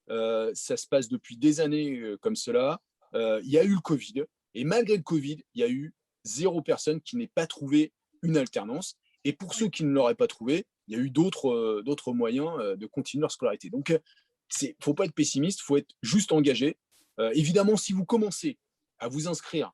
ça se passe depuis des années comme cela. Il y a eu le Covid. Et malgré le Covid, il y a eu 0 personne qui n'ait pas trouvé une alternance. Et pour ceux qui ne l'auraient pas trouvé, il y a eu d'autres moyens de continuer leur scolarité. Donc, il ne faut pas être pessimiste, il faut être juste engagé. Évidemment, si vous commencez à vous inscrire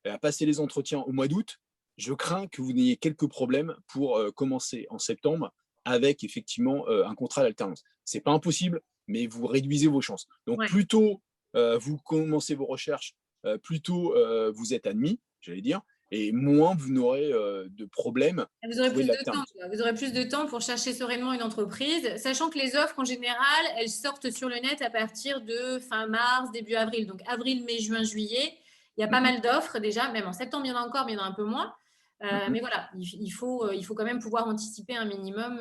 et à passer les entretiens au mois d'août, je crains que vous n'ayez quelques problèmes pour commencer en septembre avec effectivement un contrat d'alternance. Ce n'est pas impossible, mais vous réduisez vos chances. Donc, plus tôt vous commencez vos recherches, plus tôt vous êtes admis, j'allais dire, et moins vous n'aurez de problèmes. Vous aurez plus de temps. Vous aurez plus de temps pour chercher sereinement une entreprise, sachant que les offres, en général, elles sortent sur le net à partir de fin mars, début avril. Donc, avril, mai, juin, juillet, il y a pas mal d'offres déjà. Même en septembre, il y en a encore, mais il y en a un peu moins. Mais voilà, il faut quand même pouvoir anticiper un minimum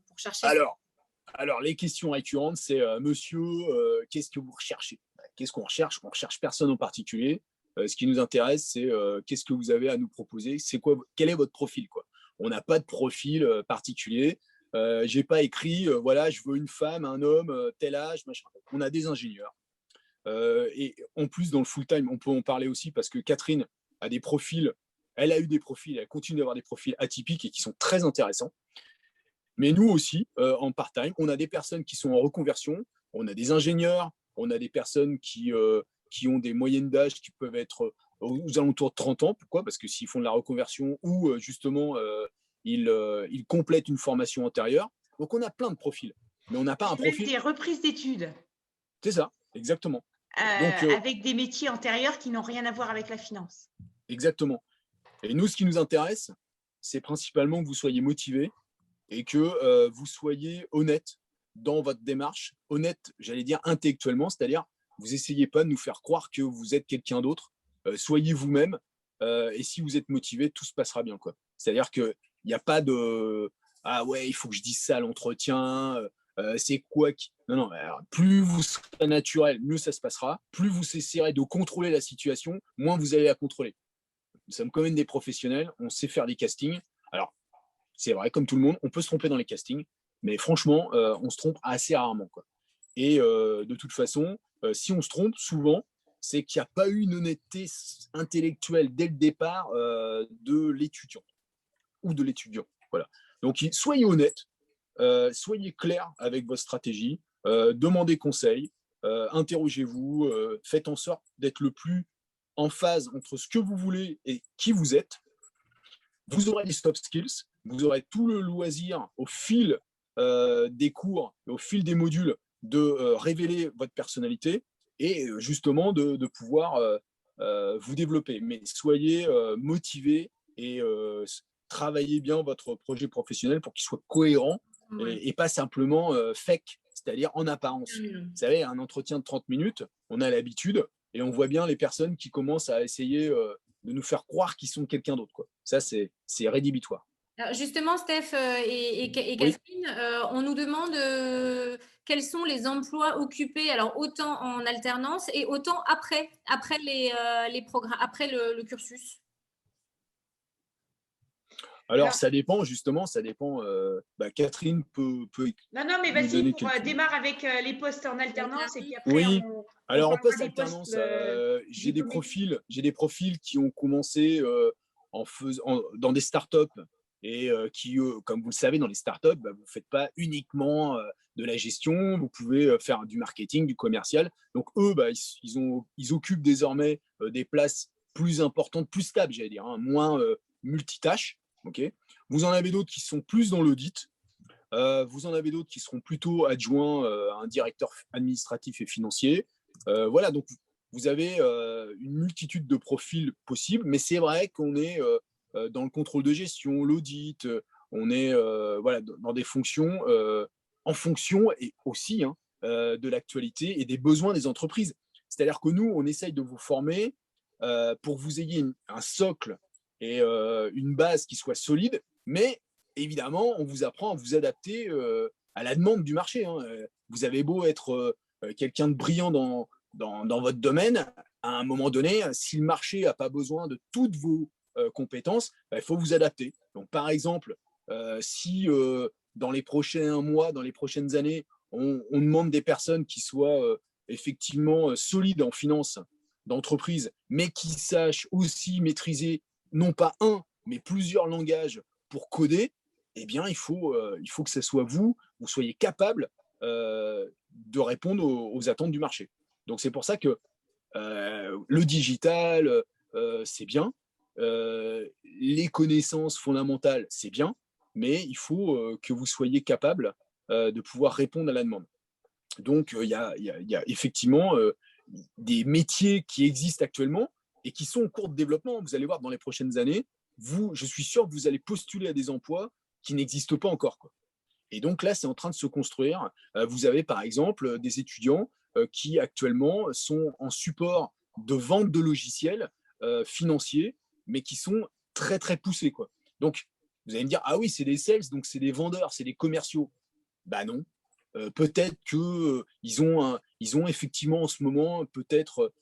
pour chercher. Alors, les questions récurrentes, c'est monsieur, qu'est-ce que vous recherchez? Qu'est-ce qu'on recherche? On ne recherche personne en particulier. Ce qui nous intéresse, c'est qu'est-ce que vous avez à nous proposer? Quel est votre profil, quoi? On n'a pas de profil particulier. Je n'ai pas écrit, voilà, je veux une femme, un homme, tel âge, machin. On a des ingénieurs. Et en plus, dans le full-time, on peut en parler aussi parce que Catherine a des profils, elle a eu des profils, elle continue d'avoir des profils atypiques et qui sont très intéressants. Mais nous aussi, en part-time, on a des personnes qui sont en reconversion, on a des ingénieurs, on a des personnes qui ont des moyennes d'âge qui peuvent être aux alentours de 30 ans. Pourquoi? Parce que s'ils font de la reconversion ou justement, ils complètent une formation antérieure. Donc, on a plein de profils. Mais on n'a pas un profil… Même des reprises d'études. C'est ça, exactement. Donc, avec des métiers antérieurs qui n'ont rien à voir avec la finance. Exactement. Et nous, ce qui nous intéresse, c'est principalement que vous soyez motivé et que vous soyez honnête dans votre démarche, honnête, j'allais dire intellectuellement, c'est-à-dire vous essayez pas de nous faire croire que vous êtes quelqu'un d'autre. Soyez vous-même et si vous êtes motivé, tout se passera bien, quoi. C'est-à-dire qu'il n'y a pas de ah ouais, il faut que je dise ça à l'entretien. C'est quoi qui... Non, non, alors, plus vous serez naturel, mieux ça se passera. Plus vous essaierez de contrôler la situation, moins vous allez la contrôler. Nous sommes quand même des professionnels, on sait faire des castings. Alors, c'est vrai, comme tout le monde, on peut se tromper dans les castings, mais franchement, on se trompe assez rarement, quoi. Et de toute façon, si on se trompe, souvent, c'est qu'il n'y a pas eu une honnêteté intellectuelle dès le départ de l'étudiant ou de l'étudiant. Voilà. Donc, soyez honnête, soyez clair avec votre stratégie, demandez conseil, interrogez-vous, faites en sorte d'être le plus en phase entre ce que vous voulez et qui vous êtes. Vous aurez les soft skills, vous aurez tout le loisir au fil des cours, au fil des modules, de révéler votre personnalité et justement de pouvoir vous développer. Mais soyez motivés et travaillez bien votre projet professionnel pour qu'il soit cohérent et pas simplement fake, c'est-à-dire en apparence. Vous savez, un entretien de 30 minutes, on a l'habitude et on voit bien les personnes qui commencent à essayer de nous faire croire qu'ils sont quelqu'un d'autre, quoi. Ça, c'est rédhibitoire. Alors justement, Steph et Oui. Catherine, on nous demande quels sont les emplois occupés, alors autant en alternance et autant après les programmes, après le cursus. Alors, ça dépend, justement, ça dépend. Catherine peut Non, mais nous vas-y, donner pour quelques... démarre avec les postes en alternance et puis après, Oui. Alors, en parlera des post-alternance, postes j'ai des profils qui ont commencé dans des startups et qui, comme vous le savez, dans les startups, vous ne faites pas uniquement de la gestion, vous pouvez faire du marketing, du commercial. Donc, eux, ils occupent désormais des places plus importantes, plus stables, j'allais dire, hein, moins multitâches. Okay. Vous en avez d'autres qui sont plus dans l'audit. Vous en avez d'autres qui seront plutôt adjoints à un directeur administratif et financier. Voilà, donc vous avez une multitude de profils possibles, mais c'est vrai qu'on est dans le contrôle de gestion, l'audit, on est voilà, dans des fonctions en fonction et aussi de l'actualité et des besoins des entreprises. C'est-à-dire que nous, on essaye de vous former pour que vous ayez un socle et une base qui soit solide, mais évidemment, on vous apprend à vous adapter à la demande du marché, hein. Vous avez beau être quelqu'un de brillant dans votre domaine, à un moment donné, si le marché n'a pas besoin de toutes vos compétences, il faut vous adapter. Donc, par exemple, si dans les prochains mois, dans les prochaines années, on demande des personnes qui soient effectivement solides en finance d'entreprise, mais qui sachent aussi maîtriser non pas un, mais plusieurs langages pour coder, eh bien, il faut que ce soit vous soyez capable de répondre aux attentes du marché. Donc, c'est pour ça que le digital, c'est bien. Les connaissances fondamentales, c'est bien. Mais il faut que vous soyez capable de pouvoir répondre à la demande. Donc, il y a effectivement des métiers qui existent actuellement et qui sont en cours de développement. Vous allez voir dans les prochaines années, je suis sûr que vous allez postuler à des emplois qui n'existent pas encore, quoi. Et donc là, c'est en train de se construire. Vous avez par exemple des étudiants qui actuellement sont en support de vente de logiciels financiers, mais qui sont très très poussés, quoi. Donc, vous allez me dire, ah oui, c'est des sales, donc c'est des vendeurs, c'est des commerciaux. Bah non. Peut-être qu'ils ils ont effectivement en ce moment peut-être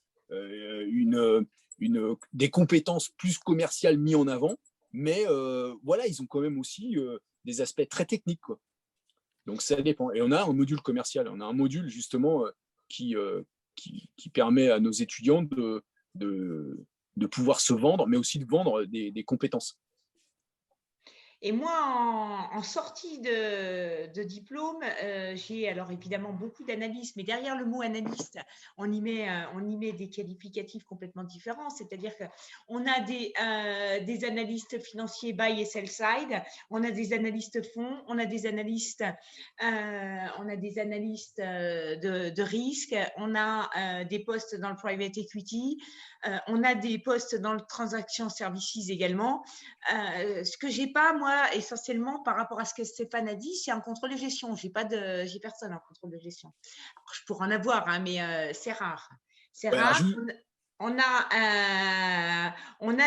des compétences plus commerciales mises en avant, mais voilà, ils ont quand même aussi des aspects très techniques, quoi. Donc ça dépend. Et on a un module commercial, on a un module justement qui permet à nos étudiants de pouvoir se vendre, mais aussi de vendre des compétences. Et moi, en sortie de diplôme, j'ai alors évidemment beaucoup d'analyse, mais derrière le mot analyste, on y met des qualificatifs complètement différents. C'est-à-dire qu'on a des analystes financiers buy et sell side, on a des analystes fonds, on a des analystes de risque, on a des postes dans le private equity, on a des postes dans le transaction services également. Ce que j'ai pas, moi, essentiellement, par rapport à ce que Stéphane a dit, c'est un contrôle de gestion. J'ai personne en contrôle de gestion. Alors, je pourrais en avoir, hein, mais c'est rare. C'est Ouais, alors, rare. On a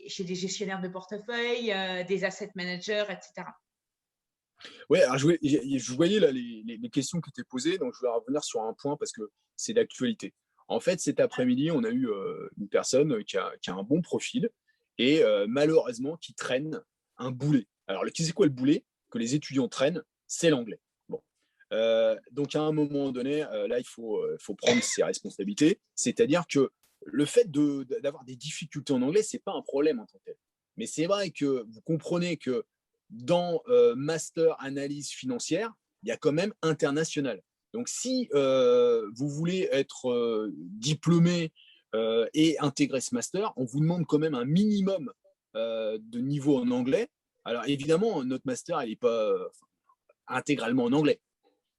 chez des gestionnaires de portefeuille, des asset managers, etc. ouais, alors je voyais là les questions qui étaient posées, donc je vais revenir sur un point parce que c'est d'actualité. En fait, cet après-midi, on a eu une personne qui a un bon profil et malheureusement qui traîne un boulet. Alors, c'est quoi le boulet que les étudiants traînent? C'est l'anglais. Bon. Donc, à un moment donné, là, il faut prendre ses responsabilités. C'est-à-dire que le fait d'avoir des difficultés en anglais, ce n'est pas un problème en tant que tel. Mais c'est vrai que vous comprenez que dans master analyse financière, il y a quand même international. Donc, si vous voulez être diplômé et intégrer ce master, on vous demande quand même un minimum de niveau en anglais. Alors, évidemment, notre master, il n'est pas intégralement en anglais.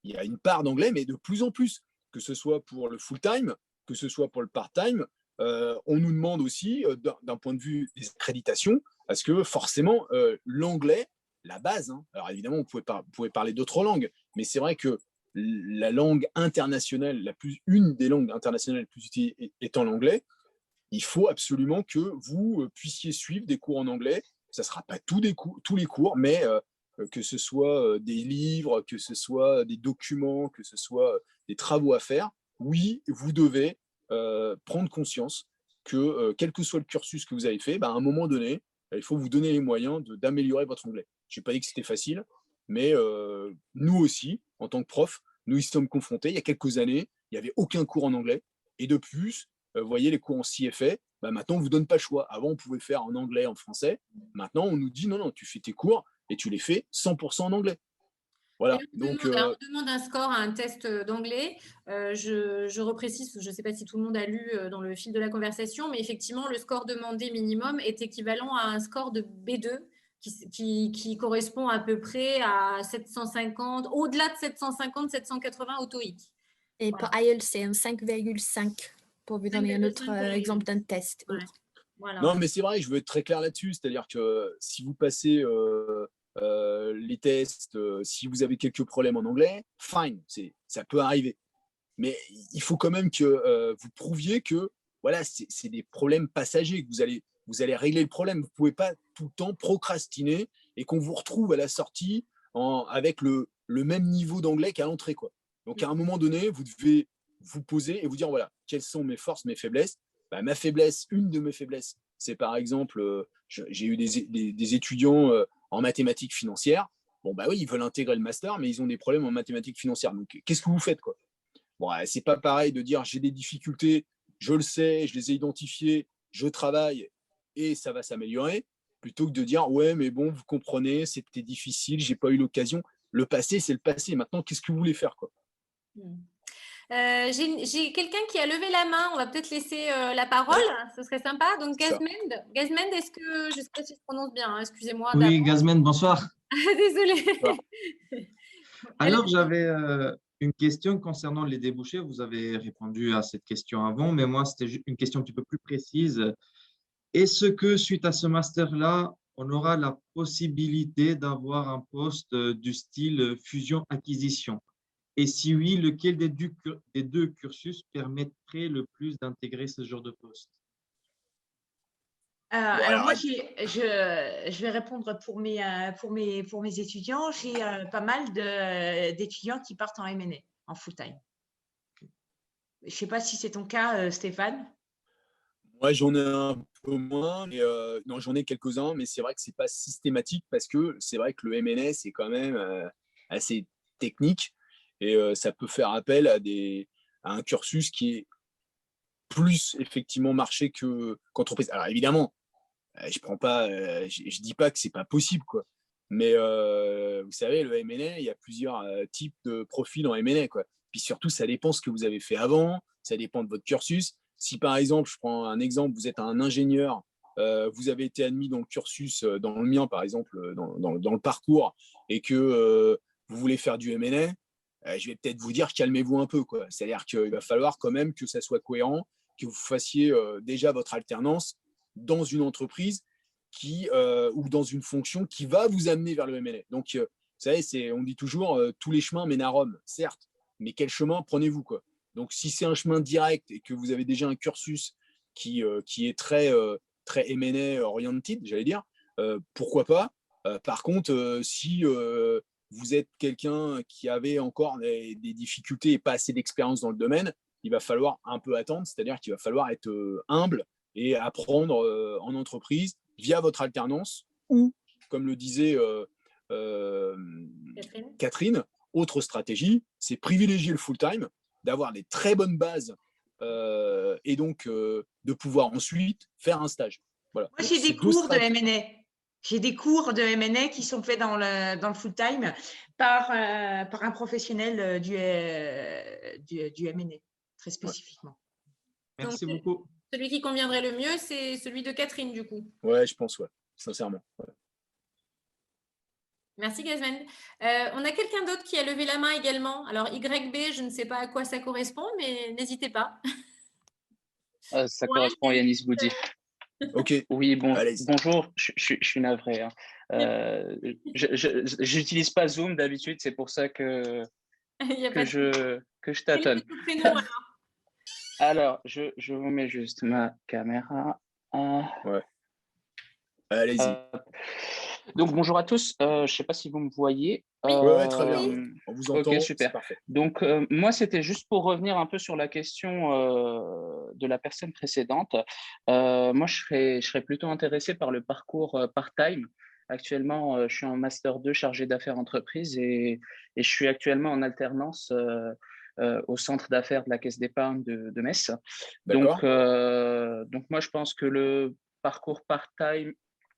Il y a une part d'anglais, mais de plus en plus, que ce soit pour le full-time, que ce soit pour le part-time. On nous demande aussi, d'un point de vue des accréditations, à ce que forcément l'anglais, la base, hein, alors évidemment, vous pouvez parler d'autres langues, mais c'est vrai que la langue internationale, une des langues internationales les plus utilisées étant l'anglais, il faut absolument que vous puissiez suivre des cours en anglais. Ça ne sera pas tous les cours, mais que ce soit des livres, que ce soit des documents, que ce soit des travaux à faire, oui, vous devez prendre conscience que quel que soit le cursus que vous avez fait, à un moment donné, il faut vous donner les moyens d'améliorer votre anglais. Je n'ai pas dit que c'était facile, mais nous aussi, en tant que prof, nous y sommes confrontés. Il y a quelques années, il n'y avait aucun cours en anglais. Et de plus, vous voyez, les cours en CFA, maintenant, on ne vous donne pas le choix. Avant, on pouvait faire en anglais, en français. Maintenant, on nous dit non, tu fais tes cours et tu les fais 100% en anglais. Voilà. Donc, on demande un score à un test d'anglais. Je reprécise, je ne sais pas si tout le monde a lu dans le fil de la conversation, mais effectivement, le score demandé minimum est équivalent à un score de B2 qui correspond à peu près à 750, au-delà de 750, 780 au TOEIC. Et pour IELTS, c'est un 5,5 pour vous donner un autre exemple d'un test. Ouais. Voilà. Non, mais c'est vrai, je veux être très clair là-dessus. C'est-à-dire que si vous passez les tests, si vous avez quelques problèmes en anglais, fine, ça peut arriver. Mais il faut quand même que vous prouviez que voilà, c'est des problèmes passagers, que vous allez régler le problème. Vous ne pouvez pas tout le temps procrastiner et qu'on vous retrouve à la sortie avec le même niveau d'anglais qu'à l'entrée, quoi. Donc, à un moment donné, vous devez vous poser et vous dire, voilà, quelles sont mes forces, mes faiblesses. Une de mes faiblesses, c'est par exemple, j'ai eu des étudiants en mathématiques financières. Bon, oui, ils veulent intégrer le master, mais ils ont des problèmes en mathématiques financières. Donc, qu'est-ce que vous faites, quoi? Bon, c'est pas pareil de dire j'ai des difficultés, je le sais, je les ai identifiées, je travaille et ça va s'améliorer, plutôt que de dire ouais, mais bon, vous comprenez, c'était difficile, j'ai pas eu l'occasion. Le passé, c'est le passé. Maintenant, qu'est-ce que vous voulez faire, quoi? J'ai quelqu'un qui a levé la main. On va peut-être laisser la parole. Ce serait sympa. Donc, Gazmend, est-ce que je ne sais pas si je prononce bien, hein, excusez-moi. Oui, Gazmend, bonsoir. Désolée. Alors, j'avais une question concernant les débouchés. Vous avez répondu à cette question avant, mais moi, c'était une question un petit peu plus précise. Est-ce que suite à ce master-là, on aura la possibilité d'avoir un poste du style fusion-acquisition? Et si oui, lequel des deux cursus permettrait le plus d'intégrer ce genre de poste? Alors moi, je vais répondre pour mes étudiants. J'ai pas mal d'étudiants qui partent en M&A, en full-time. Je ne sais pas si c'est ton cas, Stéphane. Moi, j'en ai un peu moins, mais non, j'en ai quelques-uns, mais c'est vrai que c'est pas systématique parce que c'est vrai que le M&A, c'est quand même assez technique et ça peut faire appel à un cursus qui est plus effectivement marché qu'entreprise. Alors évidemment, je prends pas, je dis pas que c'est pas possible, quoi. Mais vous savez, le M&A, il y a plusieurs types de profils en M&A, quoi. Puis surtout, ça dépend ce que vous avez fait avant, ça dépend de votre cursus. Si par exemple, je prends un exemple, vous êtes un ingénieur, vous avez été admis dans le cursus, dans le mien par exemple, dans le parcours, et que vous voulez faire du M&A, je vais peut-être vous dire calmez-vous un peu, quoi. C'est-à-dire qu'il va falloir quand même que ça soit cohérent, que vous fassiez déjà votre alternance dans une entreprise ou dans une fonction qui va vous amener vers le M&A. Donc, vous savez, on dit toujours tous les chemins mènent à Rome, certes, mais quel chemin prenez-vous, quoi? Donc, si c'est un chemin direct et que vous avez déjà un cursus qui est très M&A oriented, j'allais dire, pourquoi pas? Par contre, si vous êtes quelqu'un qui avait encore des difficultés et pas assez d'expérience dans le domaine, il va falloir un peu attendre, c'est-à-dire qu'il va falloir être humble et apprendre en entreprise via votre alternance ou, comme le disait Catherine, autre stratégie, c'est privilégier le full-time, d'avoir des très bonnes bases et donc de pouvoir ensuite faire un stage. Voilà. Moi, j'ai des cours de M&A. J'ai des cours de M&A qui sont faits dans le full-time par un professionnel du M&A, très spécifiquement. Merci Donc, beaucoup. celui qui conviendrait le mieux, c'est celui de Catherine, du coup. Ouais, je pense, ouais, sincèrement. Ouais. Merci, Gazmen. On a quelqu'un d'autre qui a levé la main également. Alors, YB, je ne sais pas à quoi ça correspond, mais n'hésitez pas. Ça correspond à Yanis Boudi. Ok. Oui, Allez-y. bonjour, je suis navré. Hein. J'utilise pas Zoom d'habitude, c'est pour ça que je tâtonne. Alors, je vous mets juste ma caméra. Ouais. Allez-y. Donc, bonjour à tous. Je ne sais pas si vous me voyez. Ouais, très bien. On vous entend. Ok, super. C'est parfait. Donc, moi, c'était juste pour revenir un peu sur la question de la personne précédente. Moi, je serais plutôt intéressé par le parcours part-time. Actuellement, je suis en Master 2 chargé d'affaires entreprise et je suis actuellement en alternance au centre d'affaires de la Caisse d'épargne de Metz. Donc, moi, je pense que le parcours part-time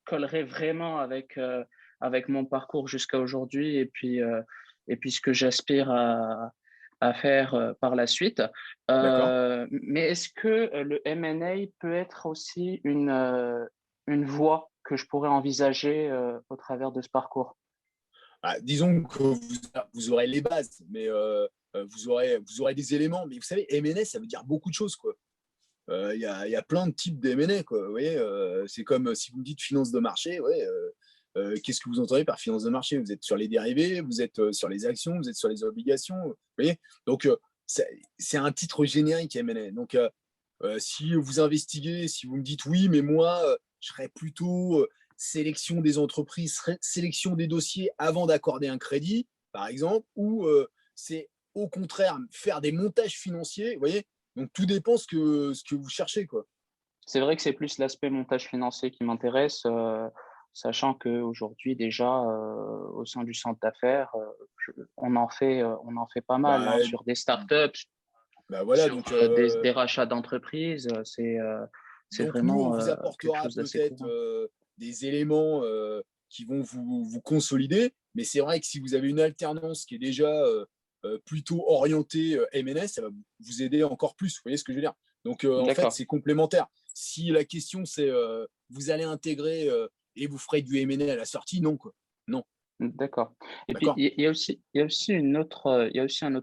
collerait vraiment avec mon parcours jusqu'à aujourd'hui et puis ce que j'aspire à faire par la suite. Mais est-ce que le M&A peut être aussi une voie que je pourrais envisager au travers de ce parcours? Disons que vous aurez les bases, mais vous aurez des éléments. Mais vous savez, M&A, ça veut dire beaucoup de choses, quoi. Il y a plein de types de M&A, quoi. Vous voyez, c'est comme si vous me dites finance de marché, ouais. Qu'est-ce que vous entendez par finance de marché? Vous êtes sur les dérivés, vous êtes sur les actions, vous êtes sur les obligations. Vous voyez, donc c'est un titre générique M&A. Donc si vous investiguez, si vous me dites oui, mais moi je serais plutôt sélection des entreprises, sélection des dossiers avant d'accorder un crédit, par exemple, ou c'est au contraire faire des montages financiers. Vous voyez, donc tout dépend ce que vous cherchez, quoi. C'est vrai que c'est plus l'aspect montage financier qui m'intéresse. Sachant qu'aujourd'hui, déjà, au sein du centre d'affaires, on en fait pas mal sur des startups, voilà, sur donc, des rachats d'entreprises. C'est donc vraiment nous, on vous quelque apportera chose d'assez peut-être courant. des éléments qui vont vous consolider, mais c'est vrai que si vous avez une alternance qui est déjà plutôt orientée M&A, ça va vous aider encore plus. Vous voyez ce que je veux dire? Donc, en fait, c'est complémentaire. Si la question, c'est vous allez intégrer et vous ferez du M&A à la sortie, non, quoi. Non. D'accord. Et puis, il y a aussi un autre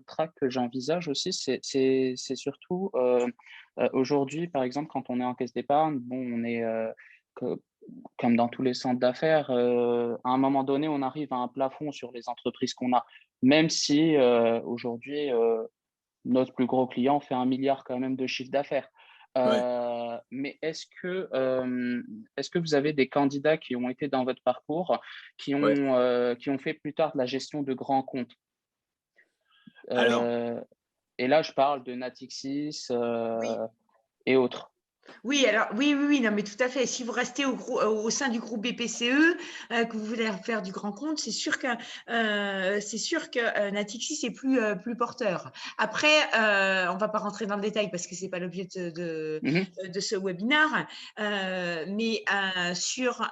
track que j'envisage aussi, c'est surtout aujourd'hui, par exemple, quand on est en caisse d'épargne, bon, on est comme dans tous les centres d'affaires, à un moment donné, on arrive à un plafond sur les entreprises qu'on a, même si aujourd'hui, notre plus gros client fait 1 milliard quand même de chiffre d'affaires. Mais est-ce que vous avez des candidats qui ont été dans votre parcours, qui ont fait plus tard de la gestion de grands comptes? Et là, je parle de Natixis et autres. Oui, alors oui, non, mais tout à fait. Si vous restez au sein du groupe BPCE, que vous voulez faire du grand compte, c'est sûr que Natixis est plus porteur. Après, on va pas rentrer dans le détail parce que c'est pas l'objet de ce webinaire, mais sur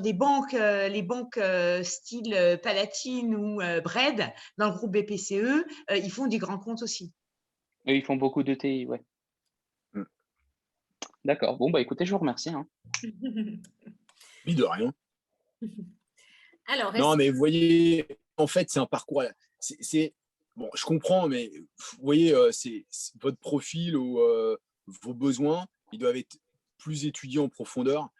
des banques, les banques style Palatine ou Bread dans le groupe BPCE, ils font du grand compte aussi. Et ils font beaucoup de TI, ouais. D'accord. Bon, bah écoutez, je vous remercie. Hein. Oui, de rien. Alors, Non, mais vous voyez, en fait, c'est un parcours. Bon, je comprends, mais vous voyez, c'est votre profil ou vos besoins, ils doivent être plus étudiés en profondeur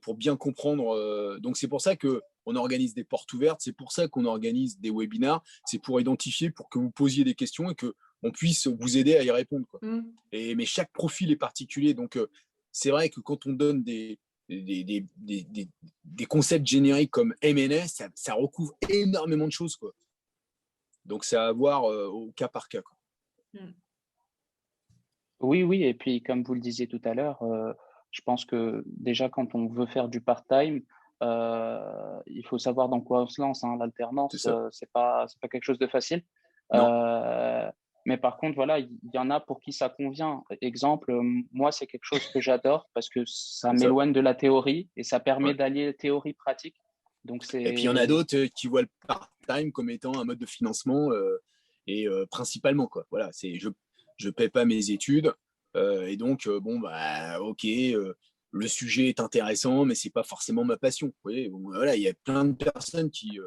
pour bien comprendre. Donc, c'est pour ça qu'on organise des portes ouvertes, c'est pour ça qu'on organise des webinars, c'est pour identifier, pour que vous posiez des questions et qu'on puisse vous aider à y répondre, quoi. Mais chaque profil est particulier. Donc, c'est vrai que quand on donne des concepts génériques comme M&A, ça recouvre énormément de choses, quoi. Donc, c'est à voir au cas par cas, quoi. Oui, et puis comme vous le disiez tout à l'heure, je pense que déjà quand on veut faire du part-time, il faut savoir dans quoi on se lance. Hein. L'alternance, c'est pas quelque chose de facile. Mais par contre, voilà, il y en a pour qui ça convient. Exemple, moi, c'est quelque chose que j'adore parce que ça m'éloigne de la théorie et ça permet d'allier théorie pratique. Donc, et puis, il y en a d'autres qui voient le part-time comme étant un mode de financement principalement, quoi. Voilà, je paie pas mes études et donc, bon, bah, ok, le sujet est intéressant, mais c'est pas forcément ma passion. Vous voyez, bon, voilà, il y a plein de personnes qui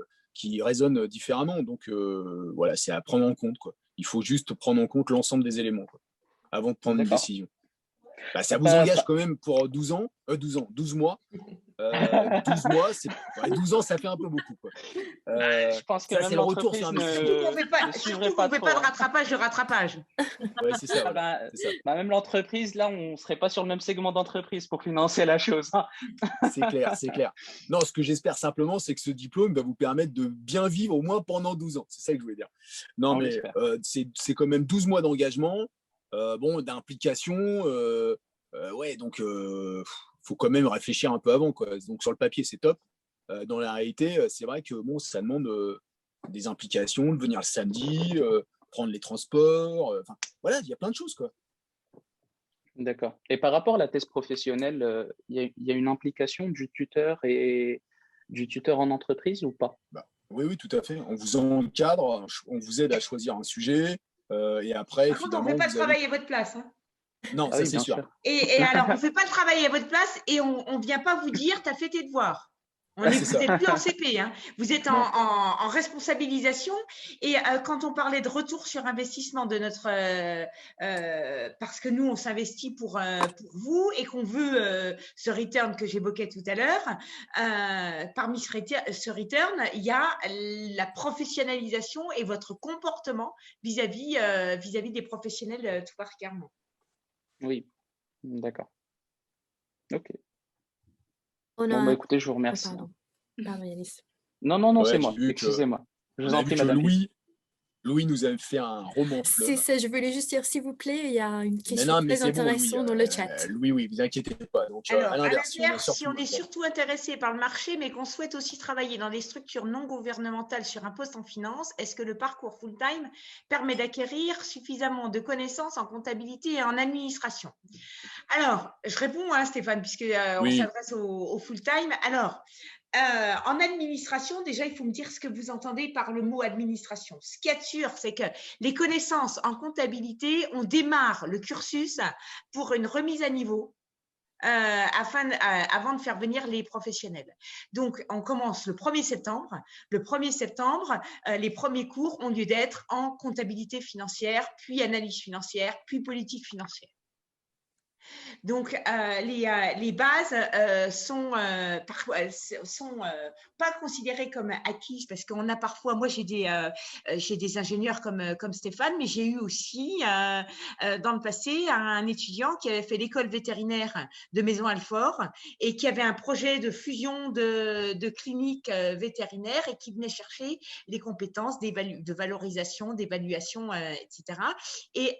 raisonnent différemment. Donc, voilà, c'est à prendre en compte, quoi. Il faut juste prendre en compte l'ensemble des éléments, quoi, avant de prendre une décision. Bah, ça vous engage quand même pour 12 mois. 12 mois, 12 ans, ça fait un peu beaucoup, quoi. Je pense que ça, même c'est le retour l'entreprise sur surtout qu'on ne fait pas de rattrapage de rattrapage. Ouais, c'est ça. Même l'entreprise, là, on ne serait pas sur le même segment d'entreprise pour financer la chose. Hein. C'est clair. Non, ce que j'espère simplement, c'est que ce diplôme va vous permettre de bien vivre au moins pendant 12 ans. C'est ça que je voulais dire. Non, mais c'est quand même 12 mois d'engagement, d'implication. Ouais, donc faut quand même réfléchir un peu avant, quoi. Donc sur le papier, c'est top. Dans la réalité, c'est vrai que bon, ça demande des implications, de venir le samedi, prendre les transports. Voilà, il y a plein de choses, quoi. D'accord. Et par rapport à la thèse professionnelle, il y a une implication du tuteur en entreprise ou pas? Oui, tout à fait. On vous encadre, on vous aide à choisir un sujet et après, par contre, on ne fait pas le travail à votre place. Hein. Non, ça c'est sûr. Et alors, on ne fait pas le travail à votre place et on ne vient pas vous dire, tu as fait tes devoirs. Vous n'êtes plus en CP, hein. Vous êtes en responsabilisation. Et quand on parlait de retour sur investissement de notre… parce que nous, on s'investit pour vous et qu'on veut ce return que j'évoquais tout à l'heure, parmi ce return, il y a la professionnalisation et votre comportement vis-à-vis des professionnels tout particulièrement. Oui, d'accord. Ok. Bon, écoutez, je vous remercie. Pardon, Yanis. Non, c'est moi. Excusez-moi. Je vous en prie, madame. Louis nous a fait un roman fleuve. C'est ça, je voulais juste dire, s'il vous plaît, il y a une question très intéressante dans le chat. Louis, vous inquiétez pas. Donc, alors, à l'inverse, si on est surtout intéressé par le marché, mais qu'on souhaite aussi travailler dans des structures non gouvernementales sur un poste en finance, est-ce que le parcours full-time permet d'acquérir suffisamment de connaissances en comptabilité et en administration? Alors, je réponds, Stéphane, puisqu'on s'adresse au full-time. Alors, en administration, déjà, il faut me dire ce que vous entendez par le mot administration. Ce qu'il y a de sûr, c'est que les connaissances en comptabilité, on démarre le cursus pour une remise à niveau avant de faire venir les professionnels. Donc, on commence le 1er septembre. Le 1er septembre, les premiers cours ont lieu d'être en comptabilité financière, puis analyse financière, puis politique financière. Donc, les bases sont pas considérées comme acquises parce qu'on a parfois, moi j'ai des ingénieurs comme Stéphane, mais j'ai eu aussi dans le passé un étudiant qui avait fait l'école vétérinaire de Maison-Alfort et qui avait un projet de fusion de cliniques vétérinaires et qui venait chercher les compétences de valorisation, d'évaluation, etc. Et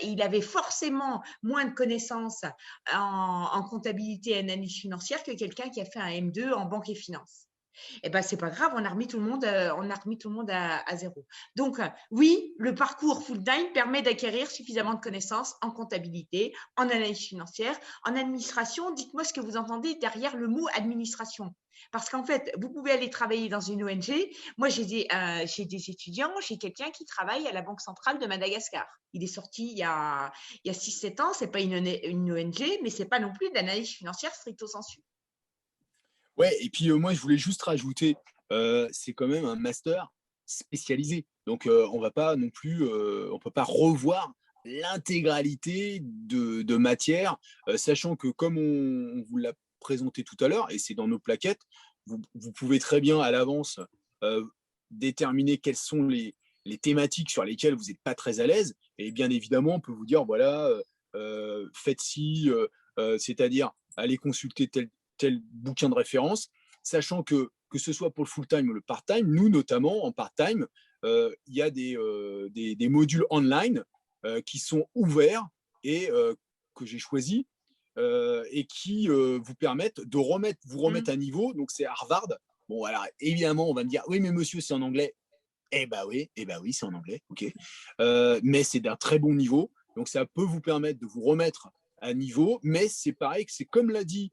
il avait forcément moins de connaissances connaissances en comptabilité et analyse financière que quelqu'un qui a fait un M2 en banque et finance. Eh ben, c'est pas grave, on a remis tout le monde, à zéro. Donc, oui, le parcours full-time permet d'acquérir suffisamment de connaissances en comptabilité, en analyse financière, en administration. Dites-moi ce que vous entendez derrière le mot administration. Parce qu'en fait, vous pouvez aller travailler dans une ONG. Moi, j'ai des étudiants, j'ai quelqu'un qui travaille à la Banque centrale de Madagascar. Il est sorti il y a 6-7 ans. C'est pas une ONG, mais c'est pas non plus d'analyse financière stricto sensu. Ouais, et puis moi, je voulais juste rajouter, c'est quand même un master spécialisé. Donc, on va pas non plus, on peut pas revoir l'intégralité de matières, sachant que comme on vous l'a présenté tout à l'heure, et c'est dans nos plaquettes, vous pouvez très bien à l'avance déterminer quelles sont les thématiques sur lesquelles vous n'êtes pas très à l'aise. Et bien évidemment, on peut vous dire, voilà, faites ci, c'est-à-dire allez consulter tel bouquin de référence, sachant que ce soit pour le full-time ou le part-time, nous notamment en part-time, il y a des modules online qui sont ouverts et que j'ai choisis et qui vous permettent de vous remettre à niveau. Donc c'est Harvard. Bon, alors évidemment, on va me dire, oui, mais monsieur, c'est en anglais. Eh ben oui, c'est en anglais, ok. Mais c'est d'un très bon niveau. Donc ça peut vous permettre de vous remettre à niveau, mais c'est pareil que c'est comme l'a dit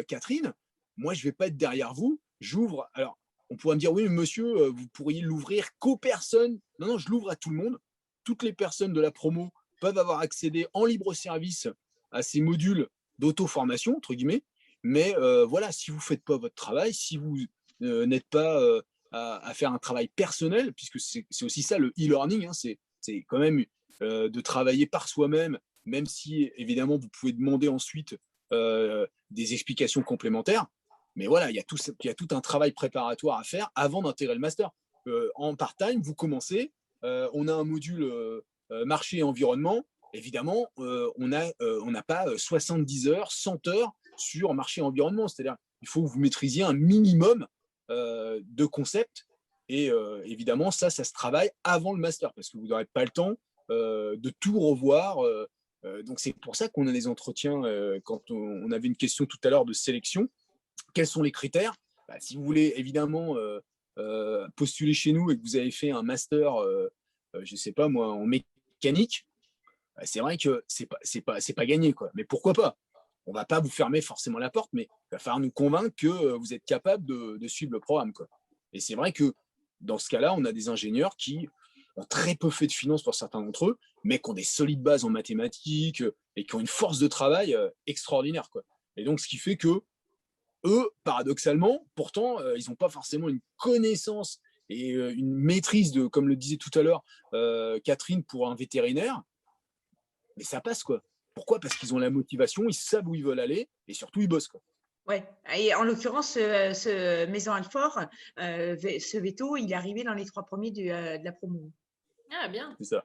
Catherine, moi je ne vais pas être derrière vous, j'ouvre, alors on pourrait me dire oui mais monsieur, vous pourriez l'ouvrir qu'aux personnes, non, je l'ouvre à tout le monde, toutes les personnes de la promo peuvent avoir accédé en libre service à ces modules d'auto-formation, entre guillemets, mais voilà, si vous ne faites pas votre travail, si vous n'êtes pas à faire un travail personnel, puisque c'est aussi ça le e-learning, hein, c'est quand même de travailler par soi-même, même si évidemment vous pouvez demander ensuite des explications complémentaires. Mais voilà, il y a tout un travail préparatoire à faire avant d'intégrer le master. En part-time, vous commencez, on a un module marché et environnement. Évidemment, on n'a pas 70 heures, 100 heures sur marché et environnement. C'est-à-dire il faut que vous maîtrisiez un minimum de concepts. Et évidemment, ça se travaille avant le master parce que vous n'aurez pas le temps de tout revoir. Donc, c'est pour ça qu'on a des entretiens. Quand on avait une question tout à l'heure de sélection, quels sont les critères? Si vous voulez évidemment postuler chez nous et que vous avez fait un master, je ne sais pas moi, en mécanique, c'est vrai que c'est pas gagné, quoi. Mais pourquoi pas? On ne va pas vous fermer forcément la porte, mais il va falloir nous convaincre que vous êtes capable de suivre le programme, quoi. Et c'est vrai que dans ce cas-là, on a des ingénieurs qui ont très peu fait de finance pour certains d'entre eux, mais qui ont des solides bases en mathématiques et qui ont une force de travail extraordinaire, quoi. Et donc, ce qui fait que eux, paradoxalement, pourtant, ils n'ont pas forcément une connaissance et une maîtrise de, comme le disait tout à l'heure Catherine, pour un vétérinaire, mais ça passe, quoi. Pourquoi? Parce qu'ils ont la motivation, ils savent où ils veulent aller et surtout, ils bossent, quoi. Ouais. Et en l'occurrence, ce Maison Alfort, ce veto, il est arrivé dans les 3 premiers de la promo. Ah, bien. C'est ça.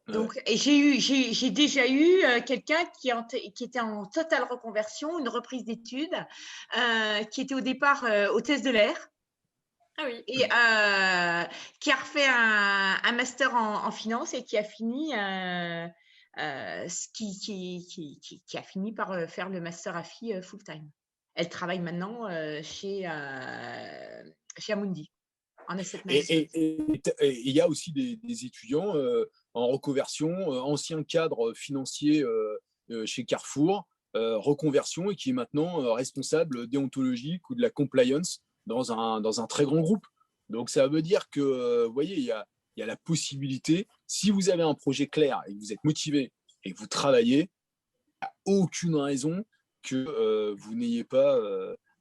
Donc, et j'ai déjà eu quelqu'un qui était en totale reconversion, une reprise d'études, qui était au départ hôtesse de l'air. Ah oui. Et qui a refait un master en finance et qui a fini qui a fini par faire le master AFI full-time. Elle travaille maintenant chez Amundi en asset management. Et il y a aussi des étudiants en reconversion, anciens cadres financiers chez Carrefour, reconversion et qui est maintenant responsable déontologique ou de la compliance dans un très grand groupe. Donc ça veut dire que, vous voyez, il y a la possibilité, si vous avez un projet clair et que vous êtes motivé et que vous travaillez, il n'y a aucune raison que vous n'ayez pas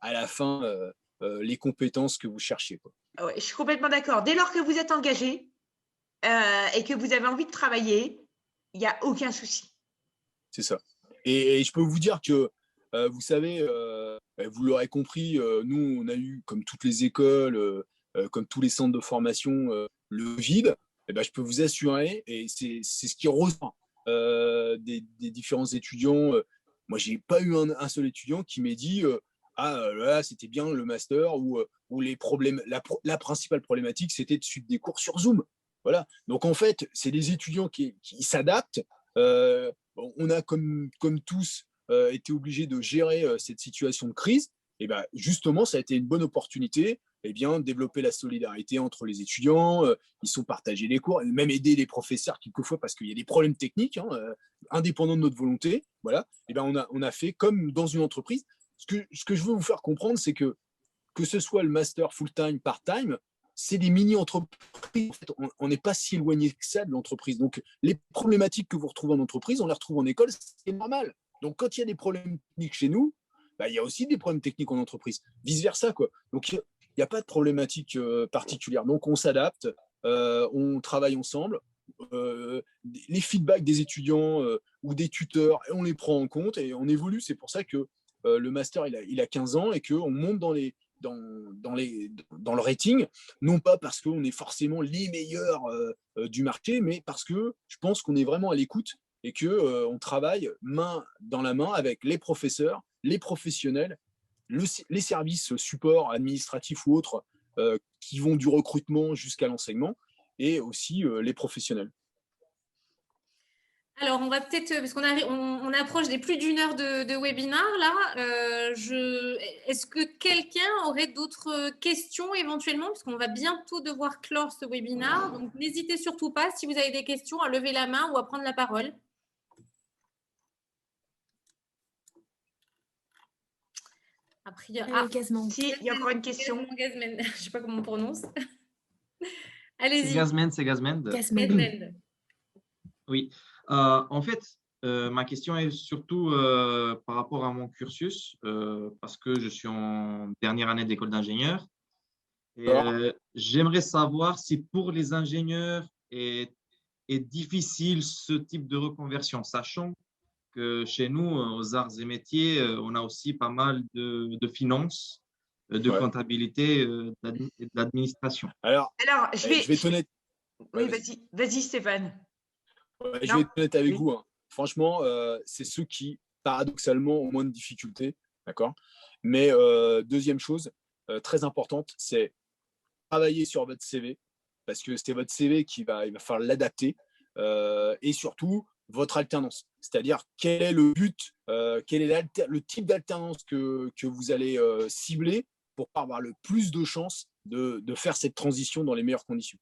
à la fin les compétences que vous cherchez, quoi. Ouais, je suis complètement d'accord. Dès lors que vous êtes engagé et que vous avez envie de travailler, il n'y a aucun souci. C'est ça. Et je peux vous dire que, vous savez, vous l'aurez compris, nous, on a eu, comme toutes les écoles, comme tous les centres de formation, le vide. Et ben, je peux vous assurer, et c'est ce qui ressort des différents étudiants. Moi, je n'ai pas eu un seul étudiant qui m'ait dit ah là, c'était bien le master où les problèmes, la principale problématique, c'était de suivre des cours sur Zoom. Voilà. Donc en fait, c'est des étudiants qui s'adaptent On a comme tous été obligés de gérer cette situation de crise. Et ben, justement, ça a été une bonne opportunité de développer la solidarité entre les étudiants. Ils sont partagés les cours, même aider les professeurs quelquefois parce qu'il y a des problèmes techniques, indépendants de notre volonté. Voilà. Et ben, on a fait comme dans une entreprise. Ce que je veux vous faire comprendre, c'est que ce soit le master full-time, part-time, c'est des mini-entreprises. En fait, on n'est pas si éloigné que ça de l'entreprise. Donc, les problématiques que vous retrouvez en entreprise, on les retrouve en école, c'est normal. Donc, quand il y a des problèmes techniques chez nous, il y a aussi des problèmes techniques en entreprise. Vice-versa, quoi. Donc, il n'y a pas de problématique particulière. Donc, on s'adapte, on travaille ensemble. Les feedbacks des étudiants ou des tuteurs, on les prend en compte et on évolue. C'est pour ça que le master, il a 15 ans et qu'on monte dans le rating, non pas parce qu'on est forcément les meilleurs du marché, mais parce que je pense qu'on est vraiment à l'écoute et qu'on travaille main dans la main avec les professeurs, les professionnels, les services support administratifs ou autres qui vont du recrutement jusqu'à l'enseignement et aussi les professionnels. Alors, on va peut-être, parce on approche des plus d'une heure de webinaire, là. Est-ce que quelqu'un aurait d'autres questions éventuellement, parce qu'on va bientôt devoir clore ce webinaire. Donc, n'hésitez surtout pas, si vous avez des questions, à lever la main ou à prendre la parole. Si, il y a encore une question. Je ne sais pas comment on prononce. Allez-y. C'est Gazmend. Oui. En fait, ma question est surtout par rapport à mon cursus, parce que je suis en dernière année de l'école d'ingénieur. J'aimerais savoir si pour les ingénieurs est difficile ce type de reconversion, sachant que chez nous, aux arts et métiers, on a aussi pas mal de finances, de comptabilité et d'administration. Alors, je vais être honnête. Oui, vas-y Stéphane. Je vais être honnête avec vous. Franchement, c'est ceux qui, paradoxalement, ont moins de difficultés. D'accord. Mais deuxième chose, très importante, c'est travailler sur votre CV, parce que c'est votre CV il va falloir l'adapter. Et surtout, votre alternance. C'est-à-dire, quel est le but, quel est le type d'alternance que vous allez cibler pour avoir le plus de chances de faire cette transition dans les meilleures conditions.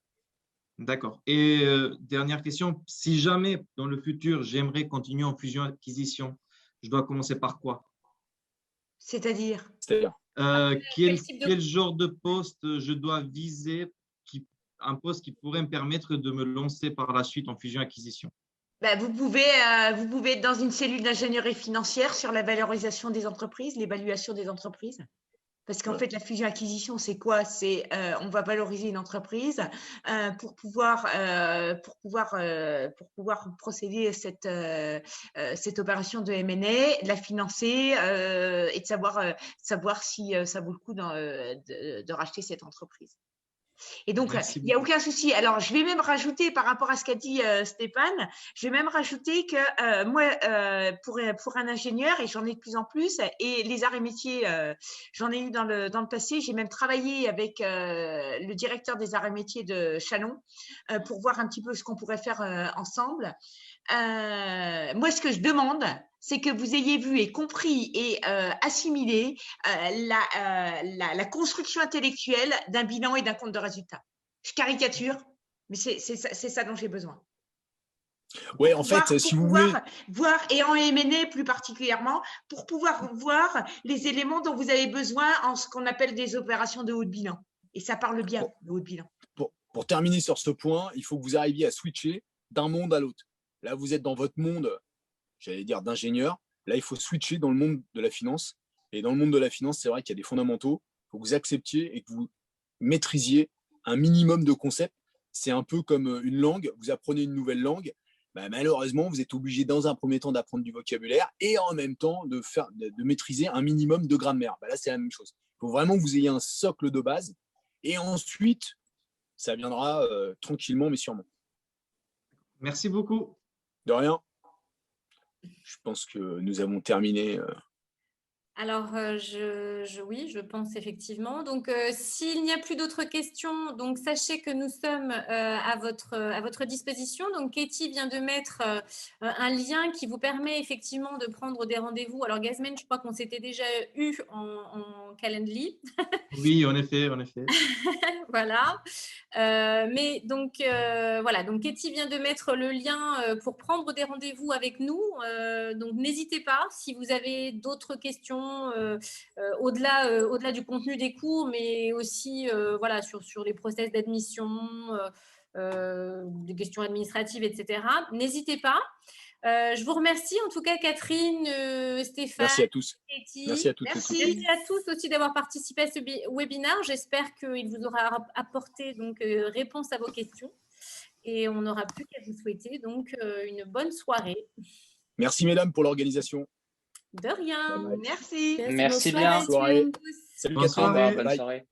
D'accord. Et dernière question, si jamais dans le futur, j'aimerais continuer en fusion-acquisition, je dois commencer par quoi? C'est-à-dire quel genre de poste je dois viser, un poste qui pourrait me permettre de me lancer par la suite en fusion-acquisition? Vous pouvez être dans une cellule d'ingénierie financière sur la valorisation des entreprises, l'évaluation des entreprises. Parce qu'en fait, la fusion-acquisition, c'est quoi? C'est on va valoriser une entreprise pour pouvoir procéder à cette opération de M&A, la financer et de savoir si ça vaut le coup de racheter cette entreprise. Et donc, il n'y a aucun souci. Alors, je vais même rajouter, par rapport à ce qu'a dit Stéphane, je vais même rajouter que moi, pour un ingénieur, et j'en ai de plus en plus, et les arts et métiers, j'en ai eu dans le passé, j'ai même travaillé avec le directeur des arts et métiers de Châlons pour voir un petit peu ce qu'on pourrait faire ensemble. Moi, ce que je demande, c'est que vous ayez vu et compris et assimilé la construction intellectuelle d'un bilan et d'un compte de résultat. Je caricature, mais c'est ça dont j'ai besoin. Oui, en fait, si vous voulez… Voir, et en M&A plus particulièrement, pour pouvoir voir les éléments dont vous avez besoin en ce qu'on appelle des opérations de haut de bilan. Et ça parle bien, le haut de bilan. Pour terminer sur ce point, il faut que vous arriviez à switcher d'un monde à l'autre. Là, vous êtes dans votre monde, j'allais dire d'ingénieur. Là, il faut switcher dans le monde de la finance. Et dans le monde de la finance, c'est vrai qu'il y a des fondamentaux. Il faut que vous acceptiez et que vous maîtrisiez un minimum de concepts. C'est un peu comme une langue. Vous apprenez une nouvelle langue. Malheureusement, vous êtes obligé dans un premier temps d'apprendre du vocabulaire et en même temps de maîtriser un minimum de grammaire. Là, c'est la même chose. Il faut vraiment que vous ayez un socle de base. Et ensuite, ça viendra tranquillement, mais sûrement. Merci beaucoup. De rien. Je pense que nous avons terminé. Alors, oui, je pense effectivement. Donc, s'il n'y a plus d'autres questions, donc sachez que nous sommes à votre disposition. Donc, Katie vient de mettre un lien qui vous permet effectivement de prendre des rendez-vous. Alors, Gazmen, je crois qu'on s'était déjà eu en Calendly. Oui, en effet, en effet. Voilà. Mais donc, voilà. Donc, Katie vient de mettre le lien pour prendre des rendez-vous avec nous. Donc, n'hésitez pas si vous avez d'autres questions au-delà du contenu des cours, mais aussi voilà, sur les process d'admission, des questions administratives, etc. N'hésitez pas. Je vous remercie en tout cas, Catherine, Stéphane, Merci à tous. Katie. Merci à toutes et tous. Merci. Merci à tous aussi d'avoir participé à ce webinaire. J'espère qu'il vous aura apporté donc, réponse à vos questions. Et on n'aura plus qu'à vous souhaiter donc une bonne soirée. Merci mesdames pour l'organisation. De rien. Bye bye. Merci. Merci bonne bien. soirée à tous. Salut Bonne Catherine. soirée. Bonne Bye. soirée.